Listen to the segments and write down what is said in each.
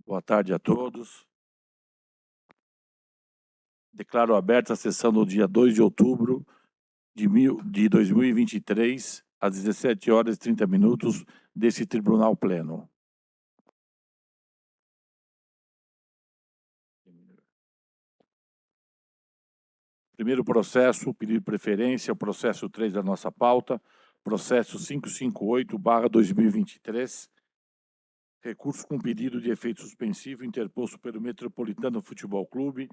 Boa tarde a todos. Declaro aberta a sessão do dia 2 de outubro de 2023, às 17h30, desse Tribunal Pleno. Primeiro processo, pedido de preferência, o processo 3 da nossa pauta, processo 558/2023, recurso com pedido de efeito suspensivo interposto pelo Metropolitano Futebol Clube,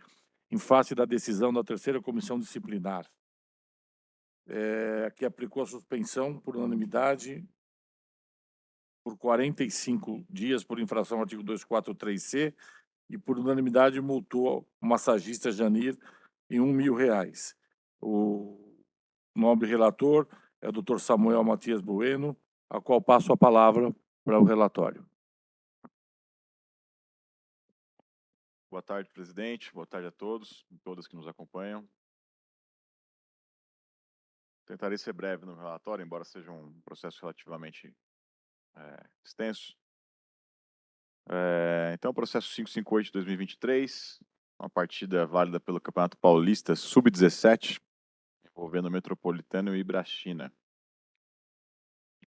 em face da decisão da terceira comissão disciplinar, que aplicou a suspensão por unanimidade por 45 dias por infração ao artigo 243C e por unanimidade multou o massagista Janir em R$ 1.000. O nobre relator é o Dr. Samuel Matias Bueno, a qual passo a palavra para o relatório. Boa tarde, presidente. Boa tarde a todos e todas que nos acompanham. Tentarei ser breve no relatório, embora seja um processo relativamente extenso. Então, o processo 558 de 2023, uma partida válida pelo Campeonato Paulista Sub-17, envolvendo o Metropolitano e Ibrachina.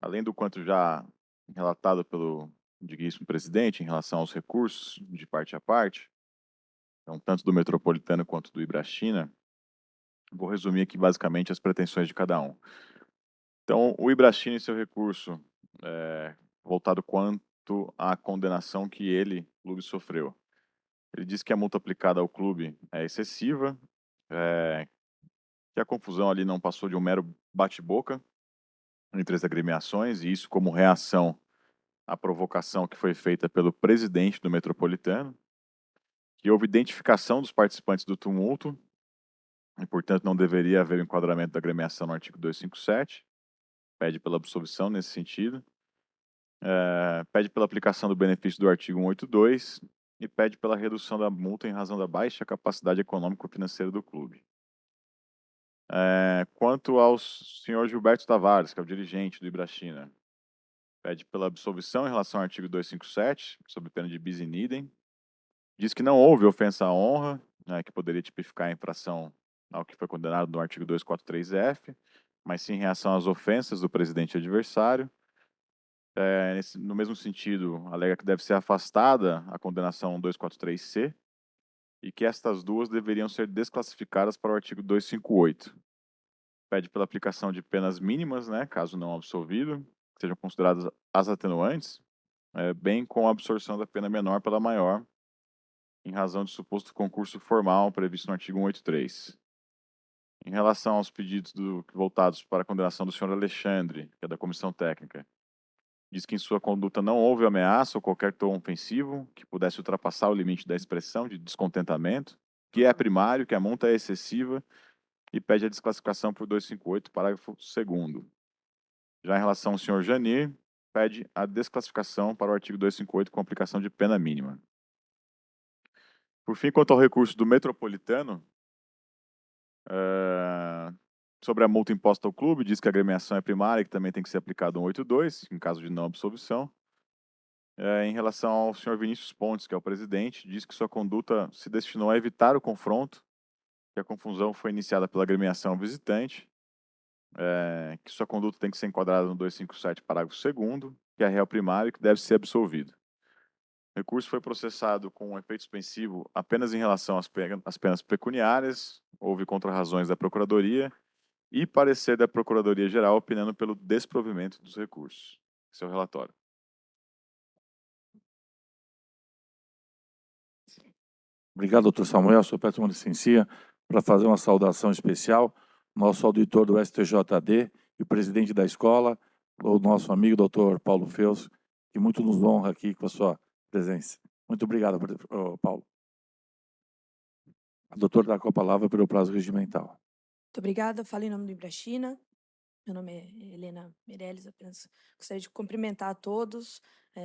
Além do quanto já relatado pelo digníssimo presidente em relação aos recursos de parte a parte, então, tanto do Metropolitano quanto do Ibrachina, vou resumir aqui basicamente as pretensões de cada um. Então, o Ibrachina e seu recurso voltado quanto à condenação que ele, o clube, sofreu. Ele diz que a multa aplicada ao clube é excessiva, que a confusão ali não passou de um mero bate-boca entre as agremiações, e isso como reação à provocação que foi feita pelo presidente do Metropolitano, que houve identificação dos participantes do tumulto, e, portanto, não deveria haver o enquadramento da agremiação no artigo 257, pede pela absolvição nesse sentido. Pede pela aplicação do benefício do artigo 182 e pede pela redução da multa em razão da baixa capacidade econômico-financeira do clube. Quanto ao senhor Gilberto Tavares, que é o dirigente do Ibrachina, pede pela absolvição em relação ao artigo 257, sob pena de bis in idem. Diz que não houve ofensa à honra, que poderia tipificar a infração ao que foi condenado no artigo 243-F, mas sim em reação às ofensas do presidente adversário. No mesmo sentido, alega que deve ser afastada a condenação 243C e que estas duas deveriam ser desclassificadas para o artigo 258. Pede pela aplicação de penas mínimas, caso não absolvido, que sejam consideradas as atenuantes, bem com a absorção da pena menor pela maior, em razão de suposto concurso formal previsto no artigo 183. Em relação aos pedidos voltados para a condenação do senhor Alexandre, que é da comissão técnica, diz que em sua conduta não houve ameaça ou qualquer tom ofensivo que pudesse ultrapassar o limite da expressão de descontentamento, que é primário, que a multa é excessiva, e pede a desclassificação por 258, parágrafo 2º. Já em relação ao senhor Janir, pede a desclassificação para o artigo 258 com aplicação de pena mínima. Por fim, quanto ao recurso do Metropolitano, sobre a multa imposta ao clube, diz que a agremiação é primária e que também tem que ser aplicado 182, em caso de não absolvição. Em relação ao senhor Vinícius Pontes, que é o presidente, diz que sua conduta se destinou a evitar o confronto, que a confusão foi iniciada pela agremiação visitante, que sua conduta tem que ser enquadrada no 257, parágrafo 2º, que é réu primário e que deve ser absolvido. O recurso foi processado com efeito suspensivo apenas em relação às penas pecuniárias, houve contrarrazões da Procuradoria e parecer da Procuradoria-Geral opinando pelo desprovimento dos recursos. Esse é o relatório. Obrigado, doutor Samuel. Só peço uma licença para fazer uma saudação especial ao nosso auditor do STJD e o presidente da escola, o nosso amigo doutor Paulo Feus, que muito nos honra aqui com a sua presença. Muito obrigado, Paulo. A doutora está com a palavra pelo prazo regimental. Muito obrigada. Falo em nome do Ibrachina. Meu nome é Helena Meirelles, apenas gostaria de cumprimentar a todos,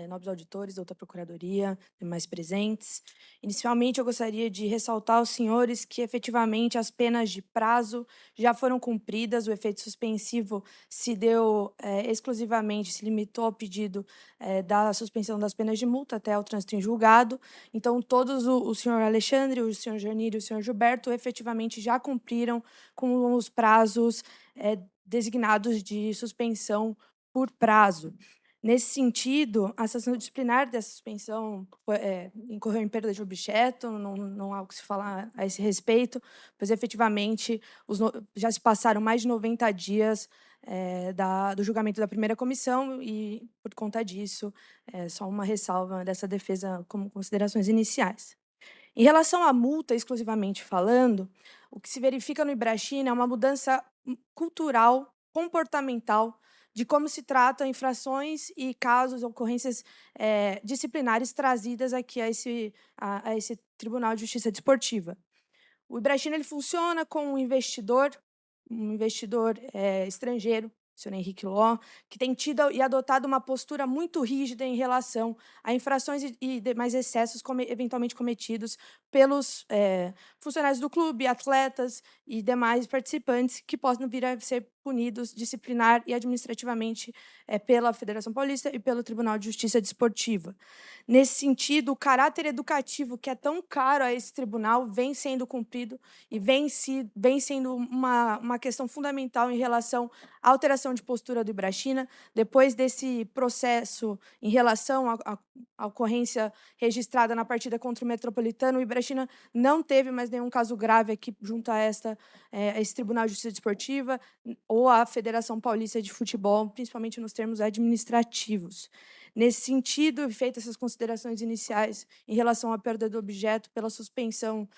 nobres auditores, doutora Procuradoria, demais presentes. Inicialmente, eu gostaria de ressaltar aos senhores que, efetivamente, as penas de prazo já foram cumpridas, o efeito suspensivo se deu exclusivamente, se limitou ao pedido da suspensão das penas de multa até o trânsito em julgado. Então, todos, o senhor Alexandre, o senhor Janir e o senhor Gilberto, efetivamente já cumpriram com os prazos designados de suspensão por prazo. Nesse sentido, a sanção disciplinar dessa suspensão incorreu em perda de objeto, não há o que se falar a esse respeito, pois efetivamente já se passaram mais de 90 dias do julgamento da primeira comissão e, por conta disso, só uma ressalva dessa defesa como considerações iniciais. Em relação à multa, exclusivamente falando, o que se verifica no Ibrachina é uma mudança cultural, comportamental, de como se tratam infrações e casos, ocorrências disciplinares trazidas aqui a esse Tribunal de Justiça Desportiva. O Ibrachina ele funciona com um investidor estrangeiro, o senhor Henrique Ló, que tem tido e adotado uma postura muito rígida em relação a infrações e demais excessos eventualmente cometidos pelos funcionários do clube, atletas e demais participantes que possam vir a ser punidos disciplinar e administrativamente pela Federação Paulista e pelo Tribunal de Justiça Desportiva. Nesse sentido, o caráter educativo que é tão caro a esse tribunal vem sendo cumprido e vem sendo uma questão fundamental em relação à alteração de postura do Ibrachina. Depois desse processo em relação à ocorrência registrada na partida contra o Metropolitano, o Ibrachina não teve mais nenhum caso grave aqui junto a esse Tribunal de Justiça Desportiva ou à Federação Paulista de Futebol, principalmente nos termos administrativos. Nesse sentido, feitas essas considerações iniciais em relação à perda do objeto pela suspensão,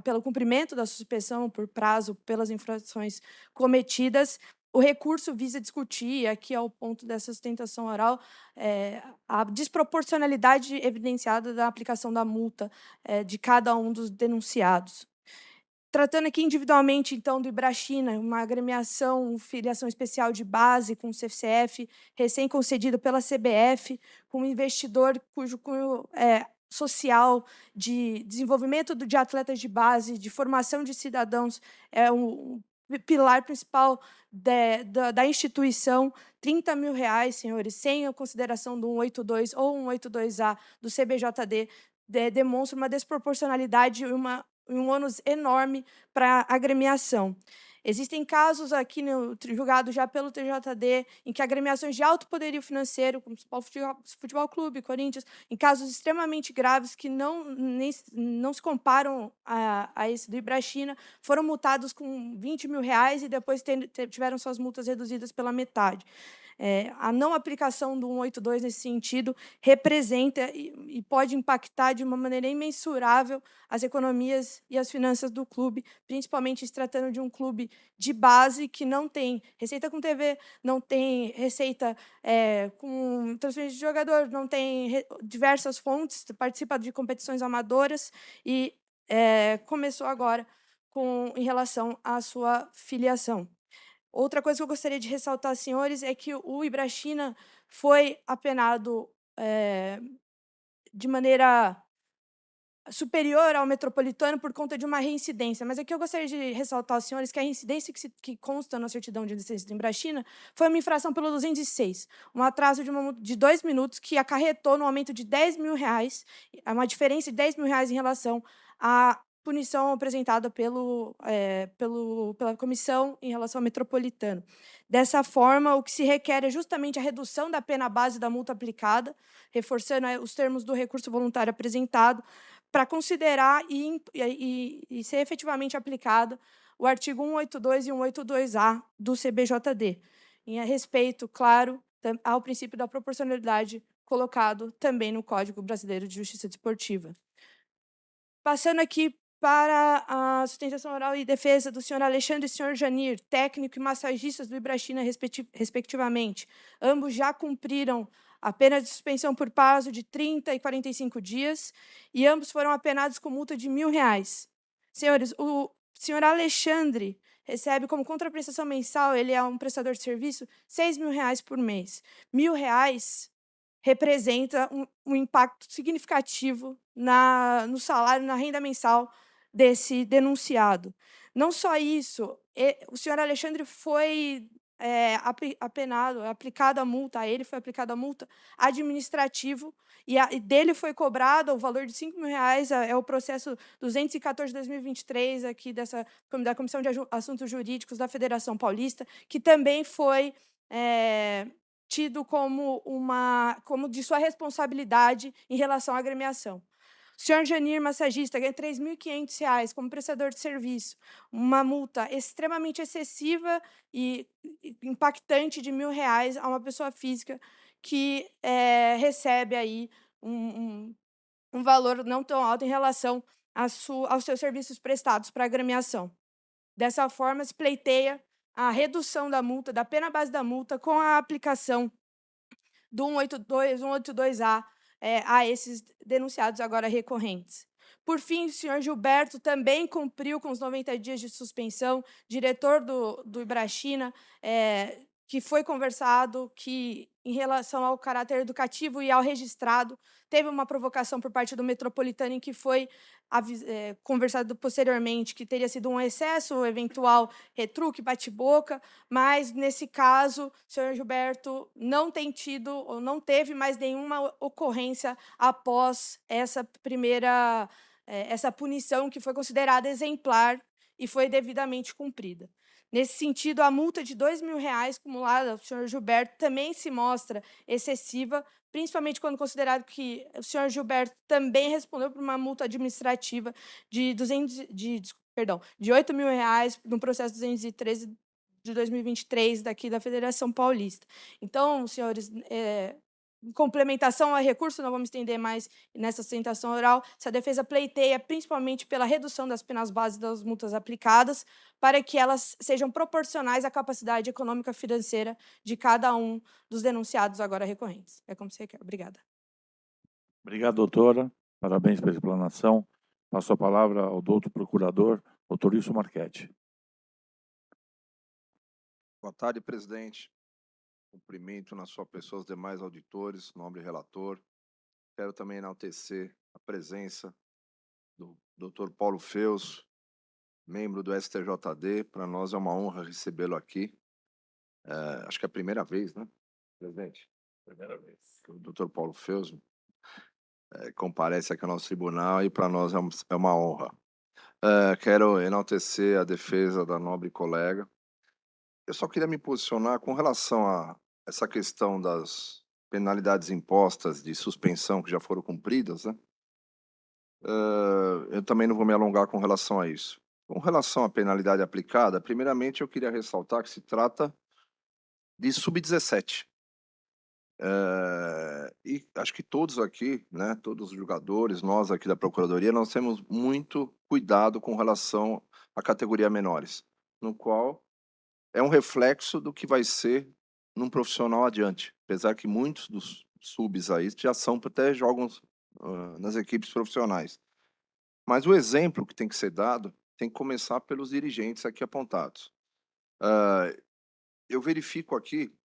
pelo cumprimento da suspensão por prazo pelas infrações cometidas, o recurso visa discutir, aqui ao ponto dessa sustentação oral, a desproporcionalidade evidenciada da aplicação da multa de cada um dos denunciados. Tratando aqui individualmente, então, do Ibrachina, uma agremiação, filiação especial de base com o CFCF, recém-concedida pela CBF, com um investidor cujo cunho social, de desenvolvimento de atletas de base, de formação de cidadãos, é um pilar principal da instituição. R$ 30.000, senhores, sem a consideração do 182 ou 182A do CBJD, demonstra uma desproporcionalidade e um ônus enorme para a agremiação. Existem casos aqui julgados já pelo TJD, em que agremiações de alto poderio financeiro, como o São Paulo Futebol Clube, Corinthians, em casos extremamente graves que não se comparam a esse do Ibrachina, foram multados com R$ 20.000 e depois tiveram suas multas reduzidas pela metade. A não aplicação do 182 nesse sentido representa e pode impactar de uma maneira imensurável as economias e as finanças do clube, principalmente se tratando de um clube de base que não tem receita com TV, não tem receita com transferência de jogador, não tem diversas fontes, participa de competições amadoras e começou agora em relação à sua filiação. Outra coisa que eu gostaria de ressaltar, senhores, é que o Ibrachina foi apenado de maneira superior ao Metropolitano por conta de uma reincidência. Mas aqui eu gostaria de ressaltar aos senhores que a reincidência que consta na certidão de licença do Ibrachina foi uma infração pelo 206, um atraso de 2 minutos que acarretou no aumento de R$ 10.000, uma diferença de R$ 10.000 em relação à punição apresentada pela comissão em relação ao Metropolitano. Dessa forma, o que se requer é justamente a redução da pena base da multa aplicada, reforçando os termos do recurso voluntário apresentado, para considerar e ser efetivamente aplicado o artigo 182 e 182A do CBJD, a respeito, claro, ao princípio da proporcionalidade colocado também no Código Brasileiro de Justiça Desportiva. Passando aqui para a sustentação oral e defesa do senhor Alexandre e senhor Janir, técnico e massagistas do Ibrachina, respectivamente. Ambos já cumpriram a pena de suspensão por prazo de 30 e 45 dias e ambos foram apenados com multa de R$ 1.000. Senhores, o senhor Alexandre recebe como contraprestação mensal, ele é um prestador de serviço, R$ 6.000 por mês. R$ 1.000 representa um impacto significativo no salário, na renda mensal desse denunciado. Não só isso, o senhor Alexandre foi aplicada a multa, a ele foi aplicada a multa administrativo, e dele foi cobrado o valor de R$ 5.000, é o processo 214/2023 aqui da Comissão de Assuntos Jurídicos da Federação Paulista, que também foi tido como de sua responsabilidade em relação à agremiação. O senhor Janir, massagista, ganha R$ 3.500 como prestador de serviço, uma multa extremamente excessiva e impactante de R$ 1.000 a uma pessoa física que recebe aí um valor não tão alto em relação aos seus serviços prestados para agremiação. Dessa forma, se pleiteia a redução da multa, da pena base da multa, com a aplicação do 182A a esses denunciados agora recorrentes. Por fim, o senhor Gilberto também cumpriu com os 90 dias de suspensão, diretor do Ibrachina, que foi conversado que, em relação ao caráter educativo e ao registrado, teve uma provocação por parte do metropolitano em que foi conversado posteriormente que teria sido um excesso, eventual retruque, bate-boca, mas, nesse caso, o senhor Gilberto não tem tido ou não teve mais nenhuma ocorrência após essa essa punição que foi considerada exemplar e foi devidamente cumprida. Nesse sentido, a multa de R$ 2.000 acumulada ao senhor Gilberto também se mostra excessiva, principalmente quando considerado que o senhor Gilberto também respondeu por uma multa administrativa de R$ 8.000 no processo 213 de 2023 daqui da Federação Paulista. Então, senhores, em complementação ao recurso, não vamos estender mais nessa sustentação oral, se a defesa pleiteia principalmente pela redução das penas base das multas aplicadas, para que elas sejam proporcionais à capacidade econômica financeira de cada um dos denunciados agora recorrentes. É como você quer. Obrigada. Obrigado, doutora. Parabéns pela explanação. Passo a palavra ao doutor procurador, doutor Wilson Marchetti. Boa tarde, presidente. Cumprimento na sua pessoa os demais auditores, nobre relator. Quero também enaltecer a presença do Dr. Paulo Feus, membro do STJD. Para nós é uma honra recebê-lo aqui. Acho que é a primeira vez, né, presidente? Primeira vez. O Dr. Paulo Feus comparece aqui ao nosso tribunal e para nós é uma honra. Quero enaltecer a defesa da nobre colega. Eu só queria me posicionar com relação a essa questão das penalidades impostas de suspensão que já foram cumpridas, né? Eu também não vou me alongar com relação a isso. Com relação à penalidade aplicada, primeiramente eu queria ressaltar que se trata de sub-17. E acho que todos aqui, né, todos os julgadores, nós aqui da Procuradoria, nós temos muito cuidado com relação à categoria menores, no qual é um reflexo do que vai ser num profissional adiante, apesar que muitos dos subs aí já são até jogam nas equipes profissionais. Mas o exemplo que tem que ser dado tem que começar pelos dirigentes aqui apontados. Eu verifico aqui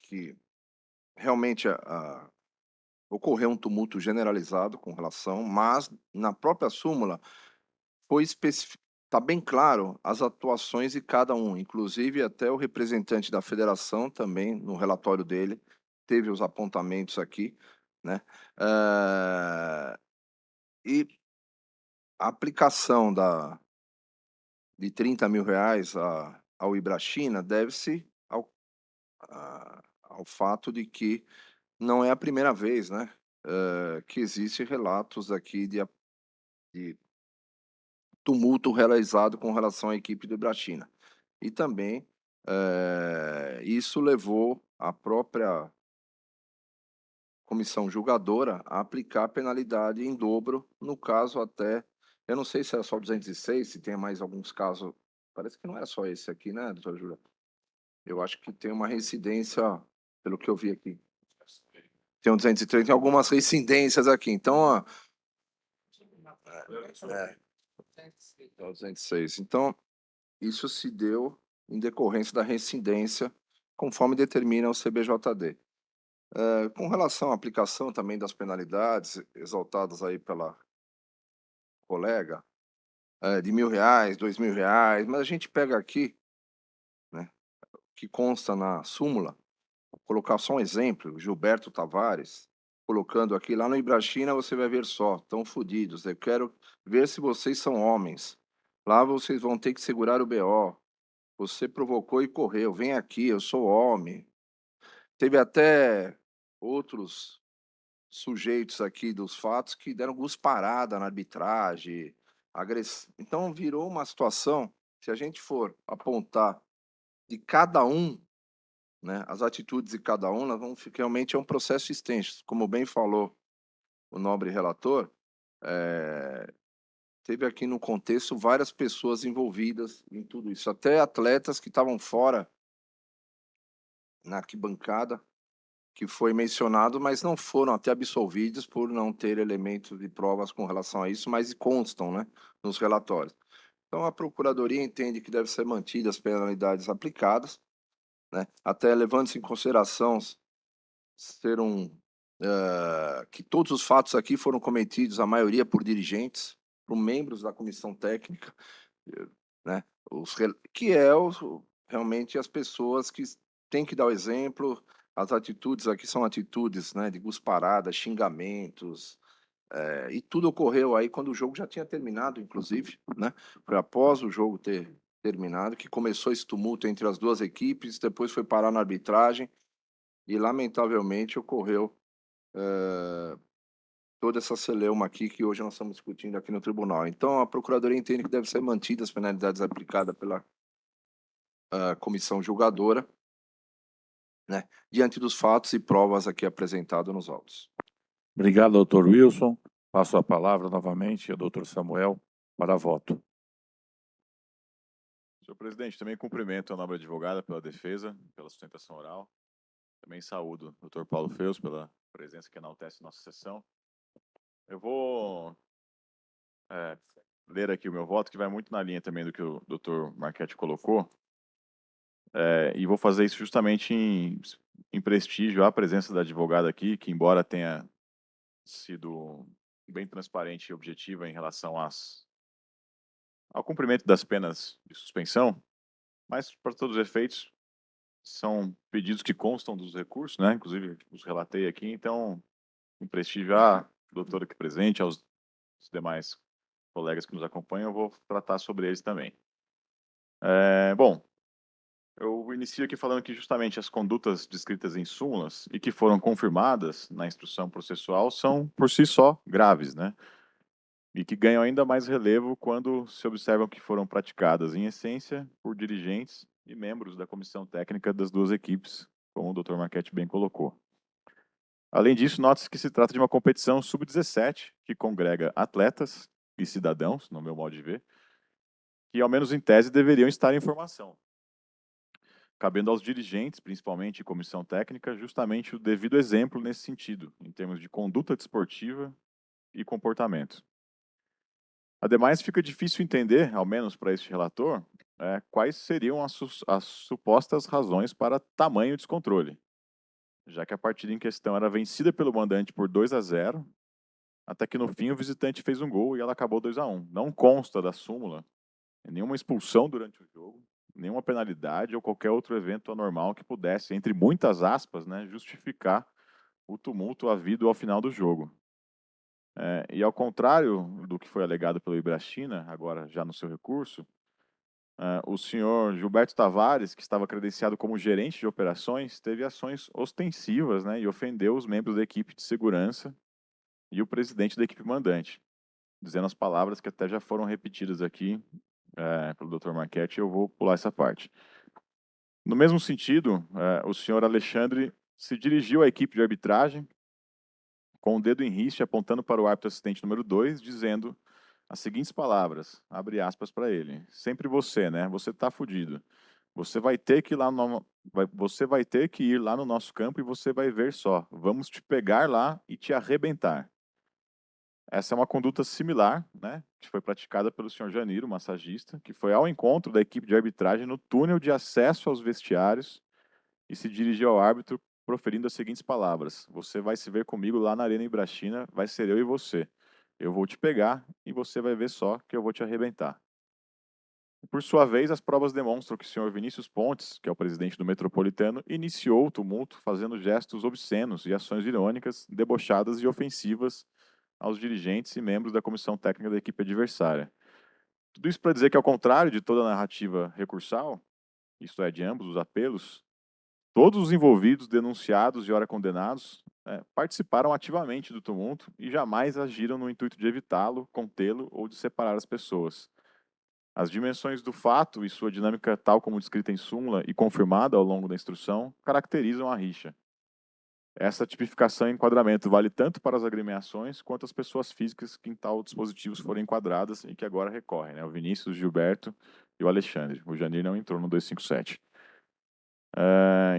que realmente ocorreu um tumulto generalizado com relação, mas na própria súmula foi está bem claro as atuações de cada um, inclusive até o representante da federação também, no relatório dele, teve os apontamentos aqui, né? E a aplicação de R$ 30.000 ao Ibrachina deve-se ao fato de que não é a primeira vez, né, que existe relatos aqui de tumulto realizado com relação à equipe do Ibrachina. E também isso levou a própria comissão julgadora a aplicar penalidade em dobro, no caso até, eu não sei se era só 206, se tem mais alguns casos, parece que não era só esse aqui, né, doutora Júlia? Eu acho que tem uma reincidência, pelo que eu vi aqui. Tem um 203, tem algumas reincidências aqui, então, ó, 206. Então, Isso se deu em decorrência da reincidência, conforme determina o CBJD. Com relação à aplicação também das penalidades exaltadas aí pela colega, de R$ 1.000, R$ 2.000, mas a gente pega aqui, né, que consta na súmula, vou colocar só um exemplo, Gilberto Tavares, colocando aqui, lá no Ibrachina você vai ver só, estão fodidos, eu quero ver se vocês são homens. Lá vocês vão ter que segurar o BO. Você provocou e correu, vem aqui, eu sou homem. Teve até outros sujeitos aqui dos fatos que deram cusparada na arbitragem, então virou uma situação, se a gente for apontar de cada um, né, as atitudes de cada um, nós vamos realmente é um processo extenso, como bem falou o nobre relator, teve aqui no contexto várias pessoas envolvidas em tudo isso, até atletas que estavam fora na arquibancada, que foi mencionado, mas não foram até absolvidos por não ter elementos de provas com relação a isso, mas constam, né, nos relatórios. Então, a Procuradoria entende que devem ser mantidas as penalidades aplicadas, né, até levando-se em consideração ser que todos os fatos aqui foram cometidos, a maioria por dirigentes, por membros da comissão técnica, né, que é realmente as pessoas que têm que dar o exemplo. As atitudes aqui são atitudes, né, de cusparada, xingamentos, e tudo ocorreu aí quando o jogo já tinha terminado, inclusive, né? Foi após o jogo ter terminado que começou esse tumulto entre as duas equipes, depois foi parar na arbitragem e, lamentavelmente, ocorreu toda essa celeuma aqui que hoje nós estamos discutindo aqui no tribunal. Então, a Procuradoria entende que deve ser mantidas as penalidades aplicadas pela comissão julgadora, né, diante dos fatos e provas aqui apresentados nos autos. Obrigado, doutor Wilson. Passo a palavra novamente ao doutor Samuel para voto. Senhor presidente, também cumprimento a nobre advogada pela defesa, pela sustentação oral. Também saúdo o doutor Paulo Feus pela presença que enaltece nossa sessão. Eu vou ler aqui o meu voto, que vai muito na linha também do que o doutor Marchetti colocou, e vou fazer isso justamente em prestígio à presença da advogada aqui, que embora tenha sido bem transparente e objetiva em relação ao cumprimento das penas de suspensão, mas para todos os efeitos são pedidos que constam dos recursos, né? Inclusive os relatei aqui, então em prestígio à doutora aqui presente, aos demais colegas que nos acompanham, eu vou tratar sobre eles também. Bom, eu inicio aqui falando que justamente as condutas descritas em súmulas e que foram confirmadas na instrução processual são, por si só, graves, né? E que ganham ainda mais relevo quando se observam que foram praticadas, em essência, por dirigentes e membros da comissão técnica das duas equipes, como o Dr. Marchetti bem colocou. Além disso, nota-se que se trata de uma competição sub-17, que congrega atletas e cidadãos, no meu modo de ver, que, ao menos em tese, deveriam estar em formação, cabendo aos dirigentes, principalmente e comissão técnica, justamente o devido exemplo nesse sentido, em termos de conduta desportiva e comportamento. Ademais, fica difícil entender, ao menos para este relator, quais seriam as supostas razões para tamanho descontrole, já que a partida em questão era vencida pelo mandante por 2-0, até que no fim o visitante fez um gol e ela acabou 2-1. Não consta da súmula nenhuma expulsão durante o jogo, nenhuma penalidade ou qualquer outro evento anormal que pudesse, entre muitas aspas, né, justificar o tumulto havido ao final do jogo. E ao contrário do que foi alegado pelo Ibrachina, agora já no seu recurso, o senhor Gilberto Tavares, que estava credenciado como gerente de operações, teve ações ostensivas, né, e ofendeu os membros da equipe de segurança e o presidente da equipe mandante, dizendo as palavras que até já foram repetidas aqui pelo Dr. Marchetti, eu vou pular essa parte. No mesmo sentido, o senhor Alexandre se dirigiu à equipe de arbitragem com o dedo em riste apontando para o árbitro assistente número 2, dizendo as seguintes palavras, abre aspas para ele: sempre você, né? Você tá fudido. Você vai ter que ir lá você vai ter que ir lá no nosso campo e você vai ver só. Vamos te pegar lá e te arrebentar. Essa é uma conduta similar, né, que foi praticada pelo senhor Janiro, massagista, que foi ao encontro da equipe de arbitragem no túnel de acesso aos vestiários e se dirigiu ao árbitro proferindo as seguintes palavras: "Você vai se ver comigo lá na Arena Ibrachina, vai ser eu e você. Eu vou te pegar e você vai ver só que eu vou te arrebentar." Por sua vez, as provas demonstram que o senhor Vinícius Pontes, que é o presidente do Metropolitano, iniciou o tumulto fazendo gestos obscenos e ações irônicas, debochadas e ofensivas aos dirigentes e membros da comissão técnica da equipe adversária. Tudo isso para dizer que, ao contrário de toda a narrativa recursal, isto é, de ambos os apelos, todos os envolvidos, denunciados e ora condenados, participaram ativamente do tumulto e jamais agiram no intuito de evitá-lo, contê-lo ou de separar as pessoas. As dimensões do fato e sua dinâmica, tal como descrita em súmula e confirmada ao longo da instrução, caracterizam a rixa. Essa tipificação e enquadramento vale tanto para as agremiações quanto as pessoas físicas que em tal dispositivos foram enquadradas e que agora recorrem, né? O Vinícius, o Gilberto e o Alexandre. O Janir não entrou no 257.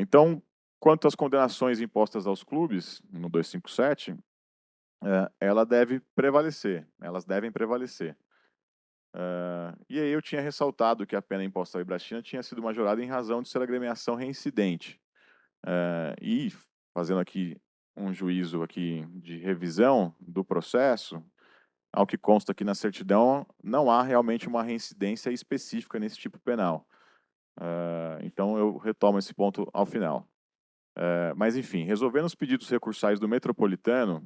Então, quanto às condenações impostas aos clubes, no 257, elas devem prevalecer. E aí eu tinha ressaltado que a pena imposta ao Ibrachina tinha sido majorada em razão de ser agremiação reincidente. E, fazendo aqui um juízo aqui de revisão do processo, ao que consta aqui na certidão, não há realmente uma reincidência específica nesse tipo penal. Então eu retomo esse ponto ao final. Mas, enfim, resolvendo os pedidos recursais do Metropolitano,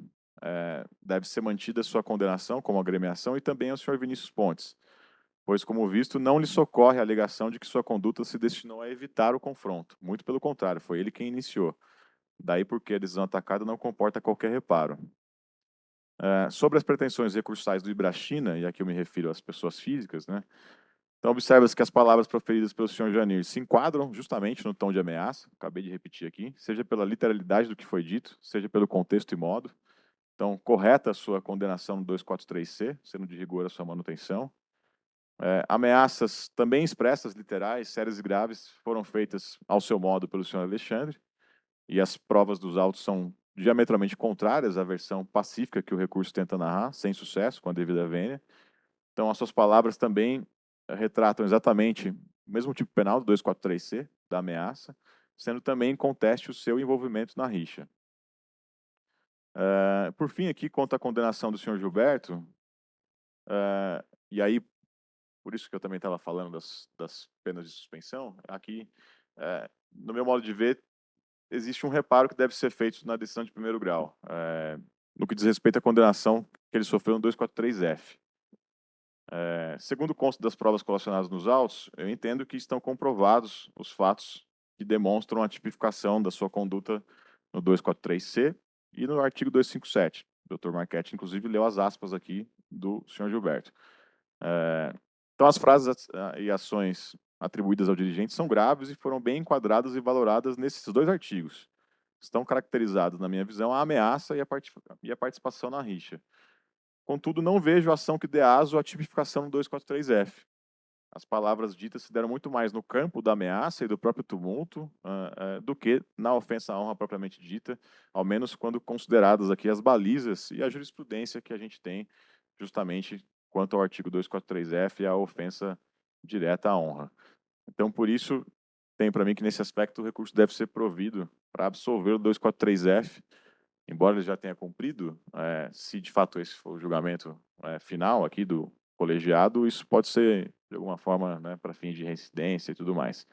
deve ser mantida sua condenação como agremiação e também ao senhor Vinícius Pontes, pois, como visto, não lhe socorre a alegação de que sua conduta se destinou a evitar o confronto. Muito pelo contrário, foi ele quem iniciou. Daí porque a decisão atacada não comporta qualquer reparo. Sobre as pretensões recursais do Ibrachina, e aqui eu me refiro às pessoas físicas, né? Então, observa-se que as palavras proferidas pelo senhor Janir se enquadram justamente no tom de ameaça, acabei de repetir aqui, seja pela literalidade do que foi dito, seja pelo contexto e modo. Então, correta a sua condenação no 243C, sendo de rigor a sua manutenção. Ameaças também expressas, literais, sérias e graves, foram feitas ao seu modo pelo senhor Alexandre, e as provas dos autos são diametralmente contrárias à versão pacífica que o recurso tenta narrar, sem sucesso, com a devida vênia. Então, as suas palavras também retratam exatamente o mesmo tipo penal do 243C, da ameaça, sendo também em conteste o seu envolvimento na rixa. Por fim, aqui, quanto à condenação do senhor Gilberto, e aí, por isso que eu também estava falando das penas de suspensão, aqui, no meu modo de ver, existe um reparo que deve ser feito na decisão de primeiro grau, no que diz respeito à condenação que ele sofreu no 243F. Segundo o consto das provas colacionadas nos autos, eu entendo que estão comprovados os fatos que demonstram a tipificação da sua conduta no 243C e no artigo 257. O Dr. Marchetti, inclusive, leu as aspas aqui do senhor Gilberto. Então, as frases e ações atribuídas ao dirigente são graves e foram bem enquadradas e valoradas nesses dois artigos. Estão caracterizados, na minha visão, a ameaça e a participação na rixa. Contudo, não vejo ação que dê aso à tipificação no 243F. As palavras ditas se deram muito mais no campo da ameaça e do próprio tumulto do que na ofensa à honra propriamente dita, ao menos quando consideradas aqui as balizas e a jurisprudência que a gente tem justamente quanto ao artigo 243F e a ofensa direta à honra. Então, por isso, tem para mim que nesse aspecto o recurso deve ser provido para absolver o 243F, embora ele já tenha cumprido, se de fato esse for o julgamento final aqui do colegiado, isso pode ser, de alguma forma, né, para fins de reincidência e tudo mais.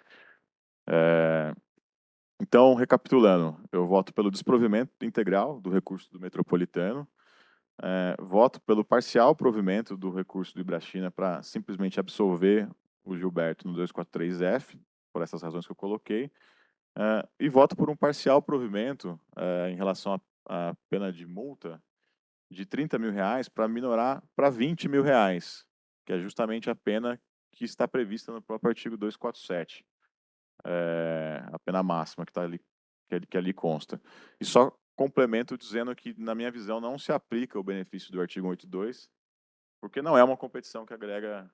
Então, recapitulando, eu voto pelo desprovimento integral do recurso do Metropolitano, voto pelo parcial provimento do recurso do Ibrachina para simplesmente absolver o Gilberto no 243F, por essas razões que eu coloquei, e voto por um parcial provimento em relação à pena de multa de R$30 mil para minorar para R$20 mil, que é justamente a pena que está prevista no próprio artigo 247, a pena máxima que, que ali consta. E só complemento dizendo que, na minha visão, não se aplica o benefício do artigo 182, porque não é uma competição que agrega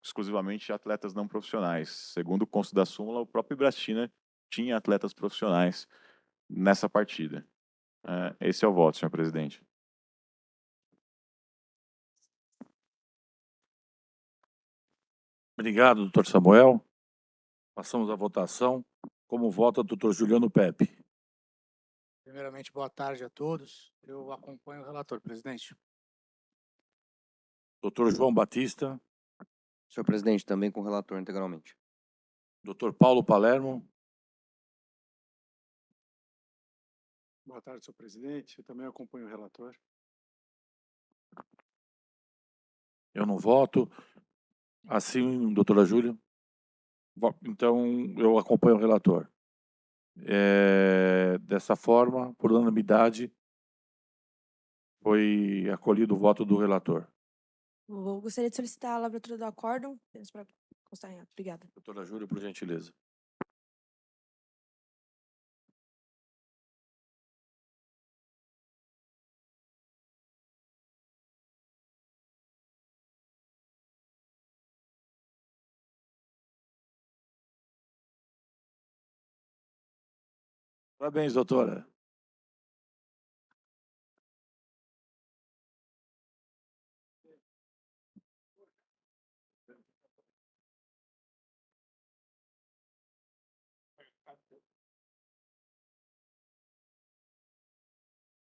exclusivamente atletas não profissionais. Segundo o consto da súmula, o próprio Ibrachina tinha atletas profissionais nessa partida. Esse é o voto, senhor presidente. Obrigado, doutor Samuel. Passamos à votação. Como vota o doutor Juliano Pepe? Primeiramente, boa tarde a todos. Eu acompanho o relator, presidente. Doutor João Batista, Senhor presidente, também com o relator integralmente. doutor Paulo Palermo, Boa tarde, senhor presidente. Eu também acompanho o relator. eu não voto. Assim, doutora Júlia? Então, eu acompanho o relator. Dessa forma, por unanimidade, foi acolhido o voto do relator. Gostaria de solicitar a lavratura do acórdão, apenas para constar em ato. Obrigada. Doutora Júlia, por gentileza. Parabéns, doutora.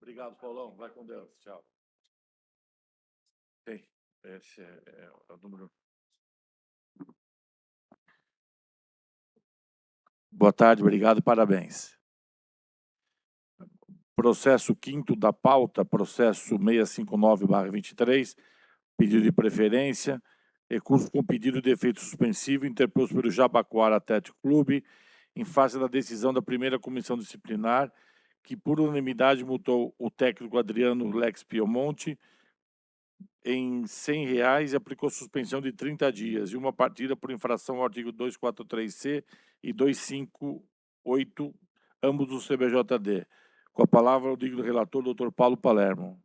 Obrigado, Paulão. Vai com Deus. Tchau. Bem, esse é o número. Boa tarde, obrigado e parabéns. Processo 5º da pauta, processo 659/23, pedido de preferência, recurso com pedido de efeito suspensivo interposto pelo Jabaquara Atlético Clube, em face da decisão da primeira comissão disciplinar, que por unanimidade multou o técnico Adriano Lex Piemonte em R$100 e aplicou suspensão de 30 dias e uma partida por infração ao artigo 243C e 258, ambos do CBJD. Com a palavra, o digno relator, doutor Paulo Palermo.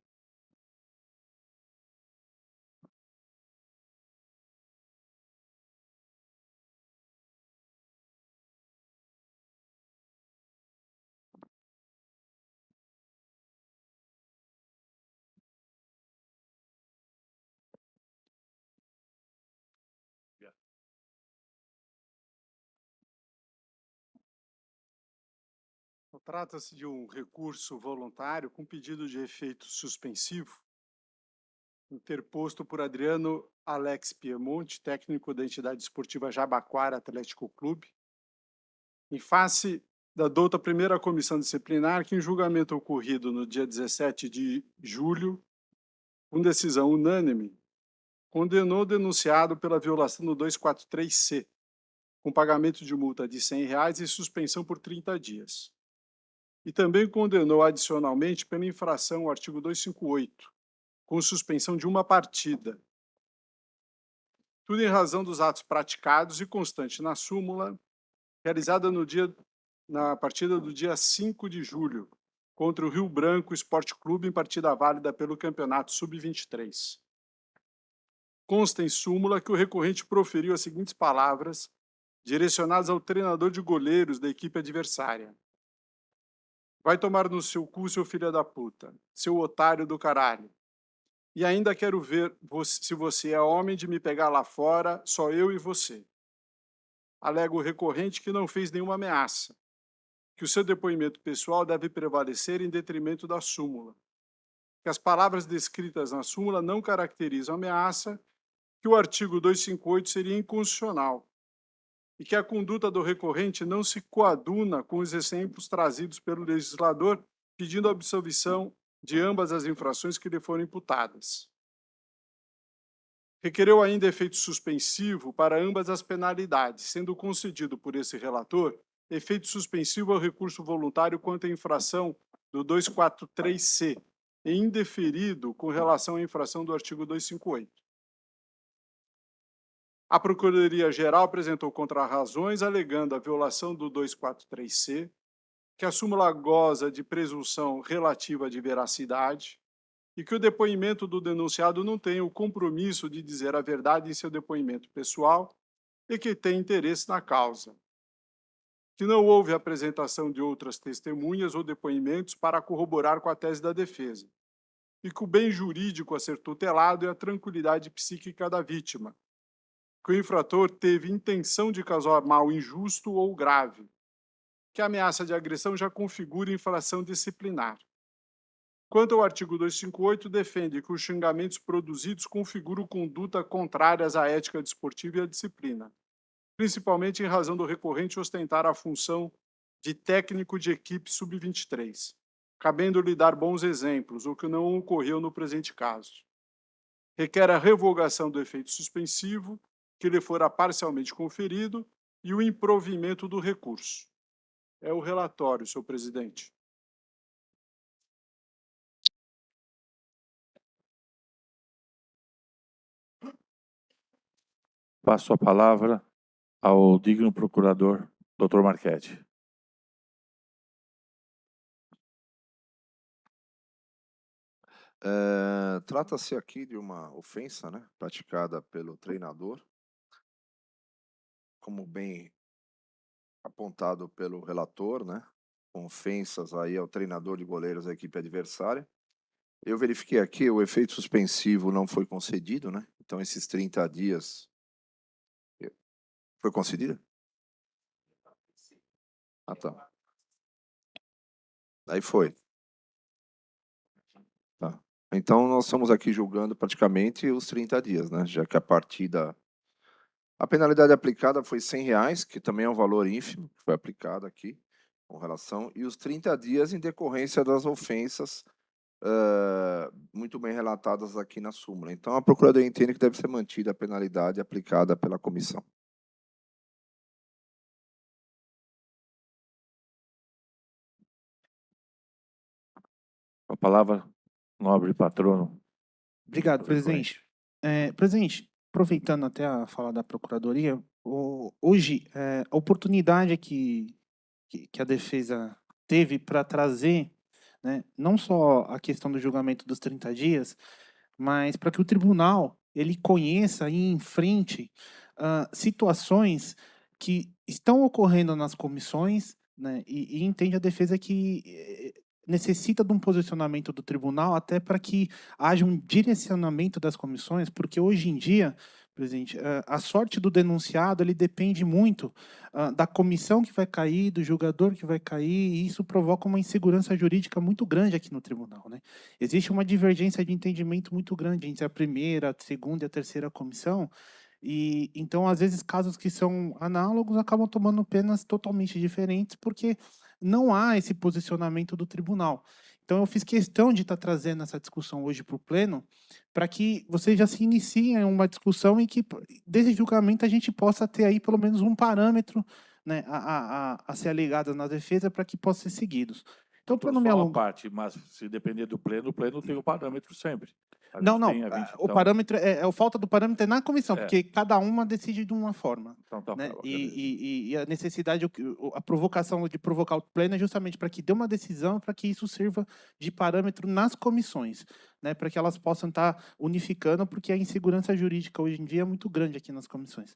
Trata-se de um recurso voluntário com pedido de efeito suspensivo, interposto por Adriano Alex Piemonte, técnico da entidade esportiva Jabaquara Atlético Clube, em face da douta primeira comissão disciplinar, que em julgamento ocorrido no dia 17 de julho, com decisão unânime, condenou o denunciado pela violação do 243C, com pagamento de multa de R$100 e suspensão por 30 dias. E também condenou adicionalmente pela infração ao artigo 258, com suspensão de uma partida. Tudo em razão dos atos praticados e constante na súmula, realizada na partida do dia 5 de julho, contra o Rio Branco Esporte Clube, em partida válida pelo Campeonato Sub-23. Consta em súmula que o recorrente proferiu as seguintes palavras, direcionadas ao treinador de goleiros da equipe adversária. Vai tomar no seu cu, seu filho da puta, seu otário do caralho. E ainda quero ver se você é homem de me pegar lá fora, só eu e você. Alega o recorrente que não fez nenhuma ameaça, que o seu depoimento pessoal deve prevalecer em detrimento da súmula, que as palavras descritas na súmula não caracterizam ameaça, que o artigo 258 seria inconstitucional, e que a conduta do recorrente não se coaduna com os exemplos trazidos pelo legislador, pedindo a absolvição de ambas as infrações que lhe foram imputadas. Requereu ainda efeito suspensivo para ambas as penalidades, sendo concedido por esse relator efeito suspensivo ao recurso voluntário quanto à infração do 243C e indeferido com relação à infração do artigo 258. A Procuradoria-Geral apresentou contrarrazões alegando a violação do 243C, que a súmula goza de presunção relativa de veracidade e que o depoimento do denunciado não tem o compromisso de dizer a verdade em seu depoimento pessoal e que tem interesse na causa. Que não houve apresentação de outras testemunhas ou depoimentos para corroborar com a tese da defesa. E que o bem jurídico a ser tutelado é a tranquilidade psíquica da vítima, que o infrator teve intenção de causar mal injusto ou grave, que a ameaça de agressão já configura infração disciplinar. Quanto ao artigo 258, defende que os xingamentos produzidos configuram conduta contrárias à ética desportiva e à disciplina, principalmente em razão do recorrente ostentar a função de técnico de equipe sub-23, cabendo-lhe dar bons exemplos, o que não ocorreu no presente caso. Requer a revogação do efeito suspensivo, que lhe fora parcialmente conferido, e o improvimento do recurso. É o relatório, senhor presidente. Passo a palavra ao digno procurador, Dr. Marchetti. Trata-se aqui de uma ofensa, né, praticada pelo treinador, como bem apontado pelo relator, né, com ofensas aí ao treinador de goleiros da equipe adversária. Eu verifiquei aqui, o efeito suspensivo não foi concedido, né, então esses 30 dias... Foi concedido? Ah, tá. Aí foi. Tá. Então, nós estamos aqui julgando praticamente os 30 dias, né? Já que a partida... A penalidade aplicada foi R$100, que também é um valor ínfimo, que foi aplicado aqui, com relação, e os 30 dias em decorrência das ofensas muito bem relatadas aqui na súmula. Então, a Procuradoria entende que deve ser mantida a penalidade aplicada pela comissão. Com a palavra, nobre patrono. Obrigado, do presidente. recorrente. Presidente, aproveitando até a fala da Procuradoria, hoje, a oportunidade que a defesa teve para trazer, né, não só a questão do julgamento dos 30 dias, mas para que o tribunal ele conheça e enfrente situações que estão ocorrendo nas comissões, né, e entende a defesa que necessita de um posicionamento do tribunal até para que haja um direcionamento das comissões, porque hoje em dia, presidente, a sorte do denunciado ele depende muito da comissão que vai cair, do julgador que vai cair, e isso provoca uma insegurança jurídica muito grande aqui no tribunal, né? Existe uma divergência de entendimento muito grande entre a primeira, a segunda e a terceira comissão, e então, às vezes, casos que são análogos acabam tomando penas totalmente diferentes, porque não há esse posicionamento do tribunal. Então, eu fiz questão de estar trazendo essa discussão hoje para o pleno, para que vocês já se iniciem uma discussão em que, desse julgamento, a gente possa ter aí pelo menos um parâmetro, né, a ser alegado na defesa para que possa ser seguidos. Então, para não me Só uma alongar... parte, mas se depender do pleno, o pleno tem o parâmetro sempre. A Não, gente não. tem a 20, O então, parâmetro a falta do parâmetro é na comissão, É. porque cada uma decide de uma forma, então tá, né? beleza. E a necessidade, a provocação de provocar o pleno é justamente para que dê uma decisão, para que isso sirva de parâmetro nas comissões, né? Para que elas possam estar unificando, porque a insegurança jurídica hoje em dia é muito grande aqui nas comissões.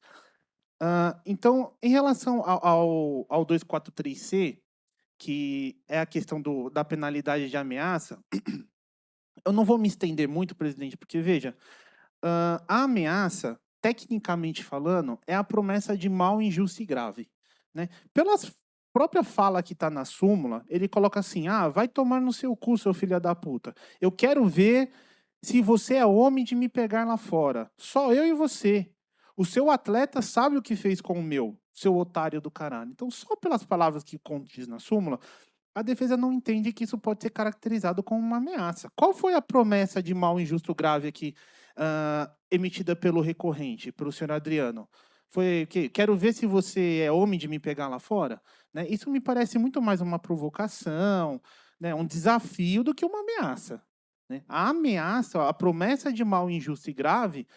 Então, em relação ao 243C, que é a questão da penalidade de ameaça, eu não vou me estender muito, presidente, porque, veja, a ameaça, tecnicamente falando, é a promessa de mal, injusto e grave, né? Pela própria fala que está na súmula, ele coloca assim, vai tomar no seu cu, seu filho da puta. Eu quero ver se você é homem de me pegar lá fora. Só eu e você. O seu atleta sabe o que fez com o meu, seu otário do caralho. Então, só pelas palavras que condiz na súmula, a defesa não entende que isso pode ser caracterizado como uma ameaça. Qual foi a promessa de mal, injusto, grave aqui emitida pelo recorrente, pelo senhor Adriano? Foi que quero ver se você é homem de me pegar lá fora? Né? Isso me parece muito mais uma provocação, né? Um desafio do que uma ameaça. Né? A ameaça, a promessa de mal, injusto e grave,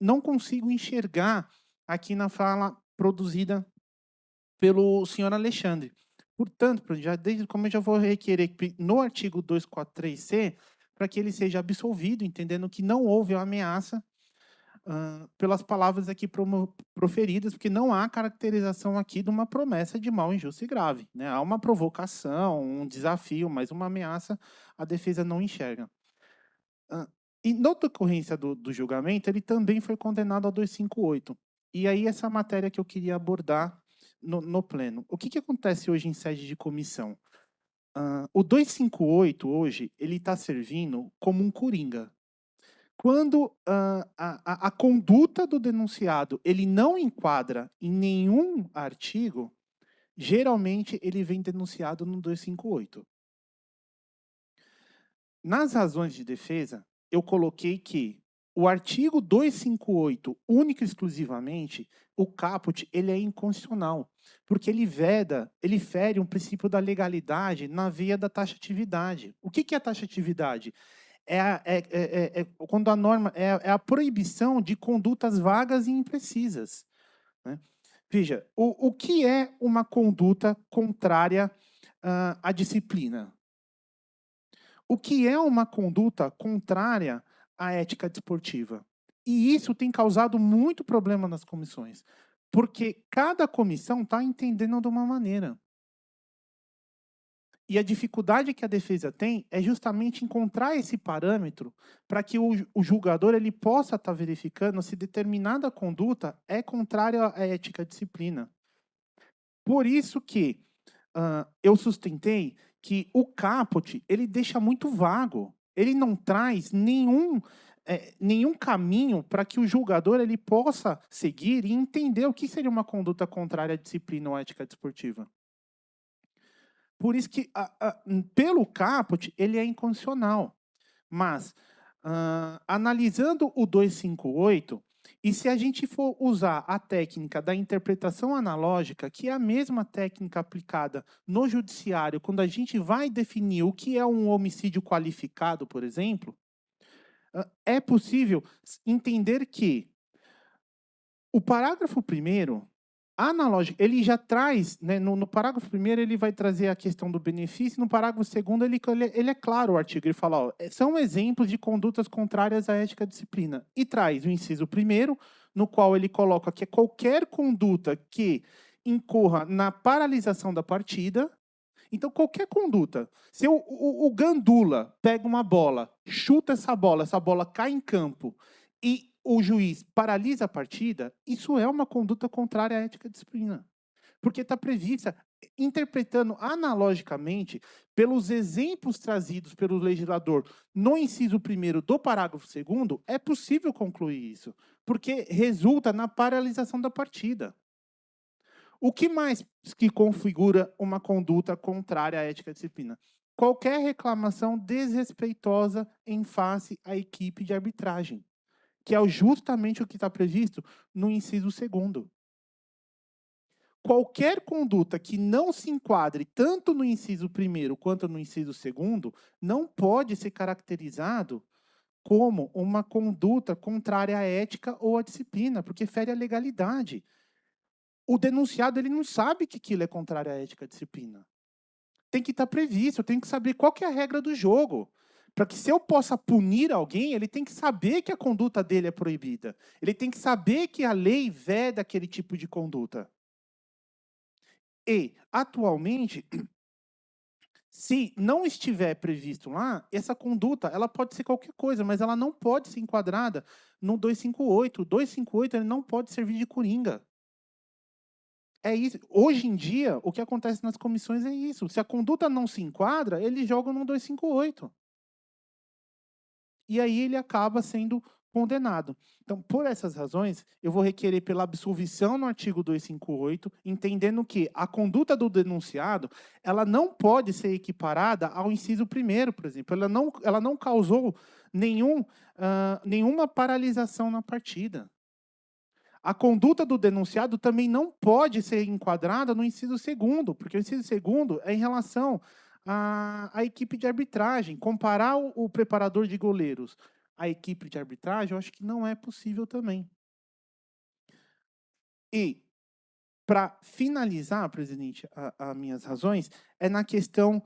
não consigo enxergar aqui na fala produzida pelo senhor Alexandre. Portanto, desde como eu já vou requerer no artigo 243C para que ele seja absolvido, entendendo que não houve ameaça pelas palavras aqui proferidas, porque não há caracterização aqui de uma promessa de mal, injusto e grave. Né? Há uma provocação, um desafio, mas uma ameaça a defesa não enxerga. E na decorrência do julgamento, ele também foi condenado a 258. E aí essa matéria que eu queria abordar no pleno. O que acontece hoje em sede de comissão? O 258 hoje, ele está servindo como um coringa. Quando a conduta do denunciado ele não enquadra em nenhum artigo, geralmente ele vem denunciado no 258. Nas razões de defesa, eu coloquei que o artigo 258, único e exclusivamente, o caput, ele é inconstitucional, porque ele fere um princípio da legalidade na via da taxatividade. O que é a taxatividade? Quando a norma é a proibição de condutas vagas e imprecisas, né? Veja, o que é uma conduta contrária à disciplina? O que é uma conduta contrária à ética desportiva? E isso tem causado muito problema nas comissões, porque cada comissão está entendendo de uma maneira. E a dificuldade que a defesa tem é justamente encontrar esse parâmetro para que o julgador ele possa estar verificando se determinada conduta é contrária à ética disciplina. Por isso que eu sustentei que o caput ele deixa muito vago. Ele não traz nenhum caminho para que o julgador ele possa seguir e entender o que seria uma conduta contrária à disciplina ou à ética desportiva. Por isso que, pelo caput, ele é inconstitucional. Mas, analisando o 258, e se a gente for usar a técnica da interpretação analógica, que é a mesma técnica aplicada no judiciário, quando a gente vai definir o que é um homicídio qualificado, por exemplo, é possível entender que o parágrafo 1º, ele já traz, né, no parágrafo 1º ele vai trazer a questão do benefício, no parágrafo 2º ele é claro o artigo, ele fala, ó, são exemplos de condutas contrárias à ética e disciplina, e traz o inciso 1º, no qual ele coloca que qualquer conduta que incorra na paralisação da partida, então qualquer conduta, se o gandula pega uma bola, chuta essa bola cai em campo, e o juiz paralisa a partida, isso é uma conduta contrária à ética e disciplina. Porque está prevista, interpretando analogicamente, pelos exemplos trazidos pelo legislador no inciso 1º do parágrafo 2º, é possível concluir isso, porque resulta na paralisação da partida. O que mais que configura uma conduta contrária à ética e disciplina? Qualquer reclamação desrespeitosa em face à equipe de arbitragem, que é justamente o que está previsto no inciso 2º. Qualquer conduta que não se enquadre tanto no inciso 1º quanto no inciso 2º não pode ser caracterizado como uma conduta contrária à ética ou à disciplina, porque fere a legalidade. O denunciado ele não sabe que aquilo é contrário à ética e à disciplina. Tem que estar previsto, eu tenho que saber qual que é a regra do jogo. Para que se eu possa punir alguém, ele tem que saber que a conduta dele é proibida. Ele tem que saber que a lei veda aquele tipo de conduta. E, atualmente, se não estiver previsto lá, essa conduta ela pode ser qualquer coisa, mas ela não pode ser enquadrada no 258. O 258 ele não pode servir de coringa. É isso. Hoje em dia, o que acontece nas comissões é isso. Se a conduta não se enquadra, eles jogam no 258. E aí ele acaba sendo condenado. Então, por essas razões, eu vou requerer pela absolvição no artigo 258, entendendo que a conduta do denunciado, ela não pode ser equiparada ao inciso 1º, por exemplo. Ela não causou nenhuma paralisação na partida. A conduta do denunciado também não pode ser enquadrada no inciso 2º, porque o inciso 2º é em relação à equipe de arbitragem. Comparar o preparador de goleiros à equipe de arbitragem, eu acho que não é possível também. E, para finalizar, presidente, as minhas razões, é na questão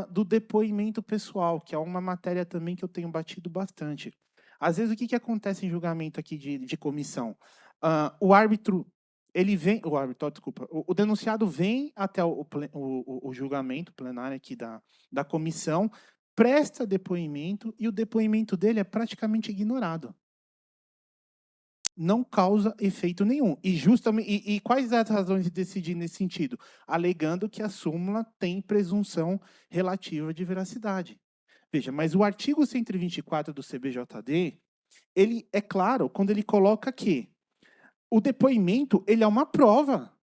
do depoimento pessoal, que é uma matéria também que eu tenho batido bastante. Às vezes, o que acontece em julgamento aqui de comissão? O árbitro, o denunciado vem até o julgamento plenário aqui da comissão, presta depoimento e o depoimento dele é praticamente ignorado. não causa efeito nenhum. E justamente e quais as razões de decidir nesse sentido? Alegando que a súmula tem presunção relativa de veracidade. Veja, mas o artigo 124 do CBJD, ele é claro quando ele coloca que o depoimento, ele é uma prova.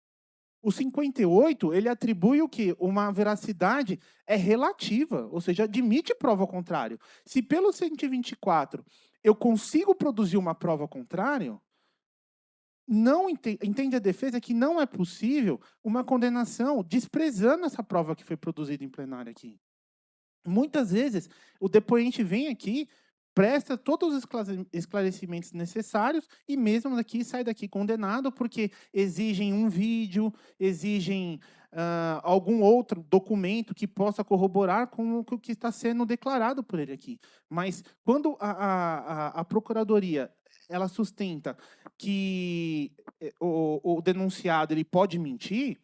O 58, ele atribui o quê? Uma veracidade relativa, ou seja, admite prova ao contrário. Se pelo 124 eu consigo produzir uma prova ao contrário, não entende a defesa que não é possível uma condenação desprezando essa prova que foi produzida em plenário aqui. Muitas vezes, o depoente vem aqui, presta todos os esclarecimentos necessários e mesmo daqui sai daqui condenado porque exigem um vídeo, exigem algum outro documento que possa corroborar com o que está sendo declarado por ele aqui. Mas quando a Procuradoria ela sustenta que o denunciado ele pode mentir,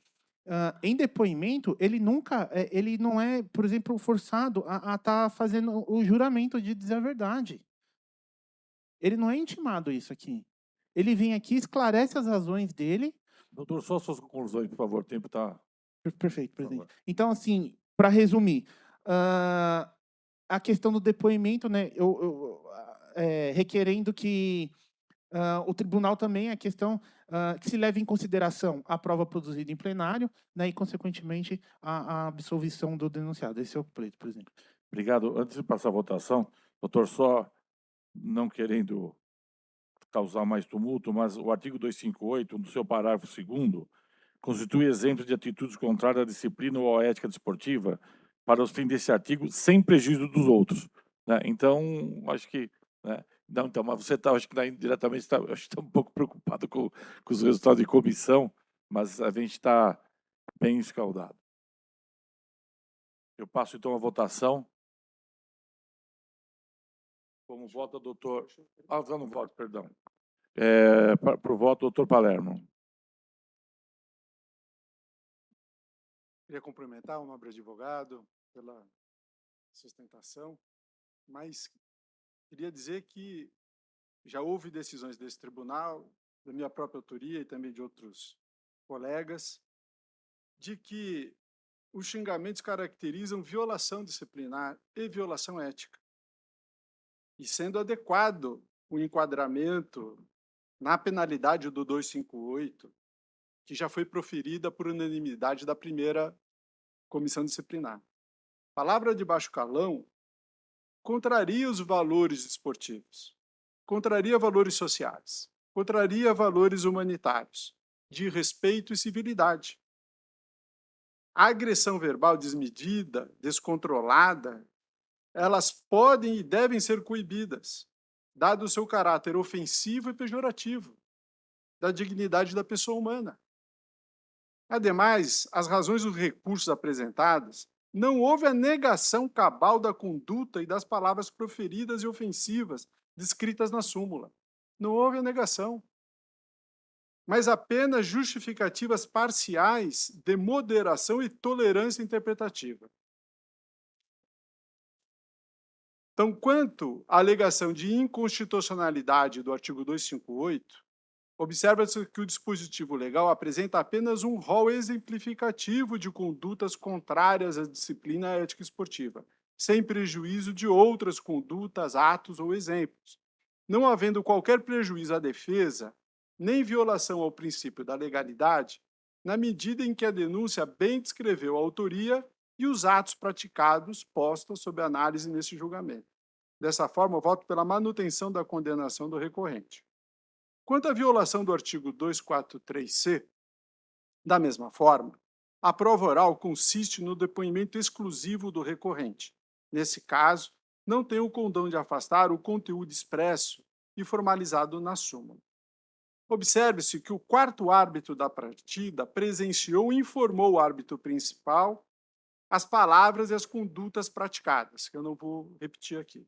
em depoimento, ele nunca, ele não é, por exemplo, forçado a estar fazendo o juramento de dizer a verdade. Ele não é intimado isso aqui. Ele vem aqui, esclarece as razões dele. Doutor, só suas conclusões, por favor. O tempo está... Perfeito, Por presidente. favor. Então, assim, para resumir, a questão do depoimento, né, requerendo que o tribunal também a questão que se leve em consideração a prova produzida em plenário, né, e, consequentemente, a absolvição do denunciado. Esse é o pleito, presidente. Obrigado. Antes de passar a votação, doutor, só não querendo causar mais tumulto, mas o artigo 258, no seu parágrafo 2º, constitui exemplo de atitudes contrárias à disciplina ou à ética desportiva para os fins desse artigo, sem prejuízo dos outros, né? Então, acho que, né? Não, então, mas você está, acho que diretamente está um pouco preocupado com os resultados de comissão, mas a gente está bem escaldado. Eu passo então a votação. Como vota, doutor... Ah, já não voto, perdão. Para o voto, doutor Palermo. Queria cumprimentar o nobre advogado pela sustentação, mas queria dizer que já houve decisões desse tribunal, da minha própria autoria e também de outros colegas, de que os xingamentos caracterizam violação disciplinar e violação ética. E sendo adequado o enquadramento na penalidade do 258, que já foi proferida por unanimidade da primeira comissão disciplinar. Palavra de baixo calão contraria os valores esportivos, contraria valores sociais, contraria valores humanitários, de respeito e civilidade. A agressão verbal desmedida, descontrolada, elas podem e devem ser coibidas, dado o seu caráter ofensivo e pejorativo, da dignidade da pessoa humana. Ademais, as razões dos recursos apresentados, não houve a negação cabal da conduta e das palavras proferidas e ofensivas descritas na súmula. Não houve a negação, mas apenas justificativas parciais de moderação e tolerância interpretativa. Então, quanto à alegação de inconstitucionalidade do artigo 258, observa-se que o dispositivo legal apresenta apenas um rol exemplificativo de condutas contrárias à disciplina ética esportiva, sem prejuízo de outras condutas, atos ou exemplos, não havendo qualquer prejuízo à defesa, nem violação ao princípio da legalidade, na medida em que a denúncia bem descreveu a autoria e os atos praticados postos sob análise nesse julgamento. Dessa forma, eu voto pela manutenção da condenação do recorrente. Quanto à violação do artigo 243-C, da mesma forma, a prova oral consiste no depoimento exclusivo do recorrente. Nesse caso, não tem o condão de afastar o conteúdo expresso e formalizado na súmula. Observe-se que o quarto árbitro da partida presenciou e informou o árbitro principal as palavras e as condutas praticadas, que eu não vou repetir aqui.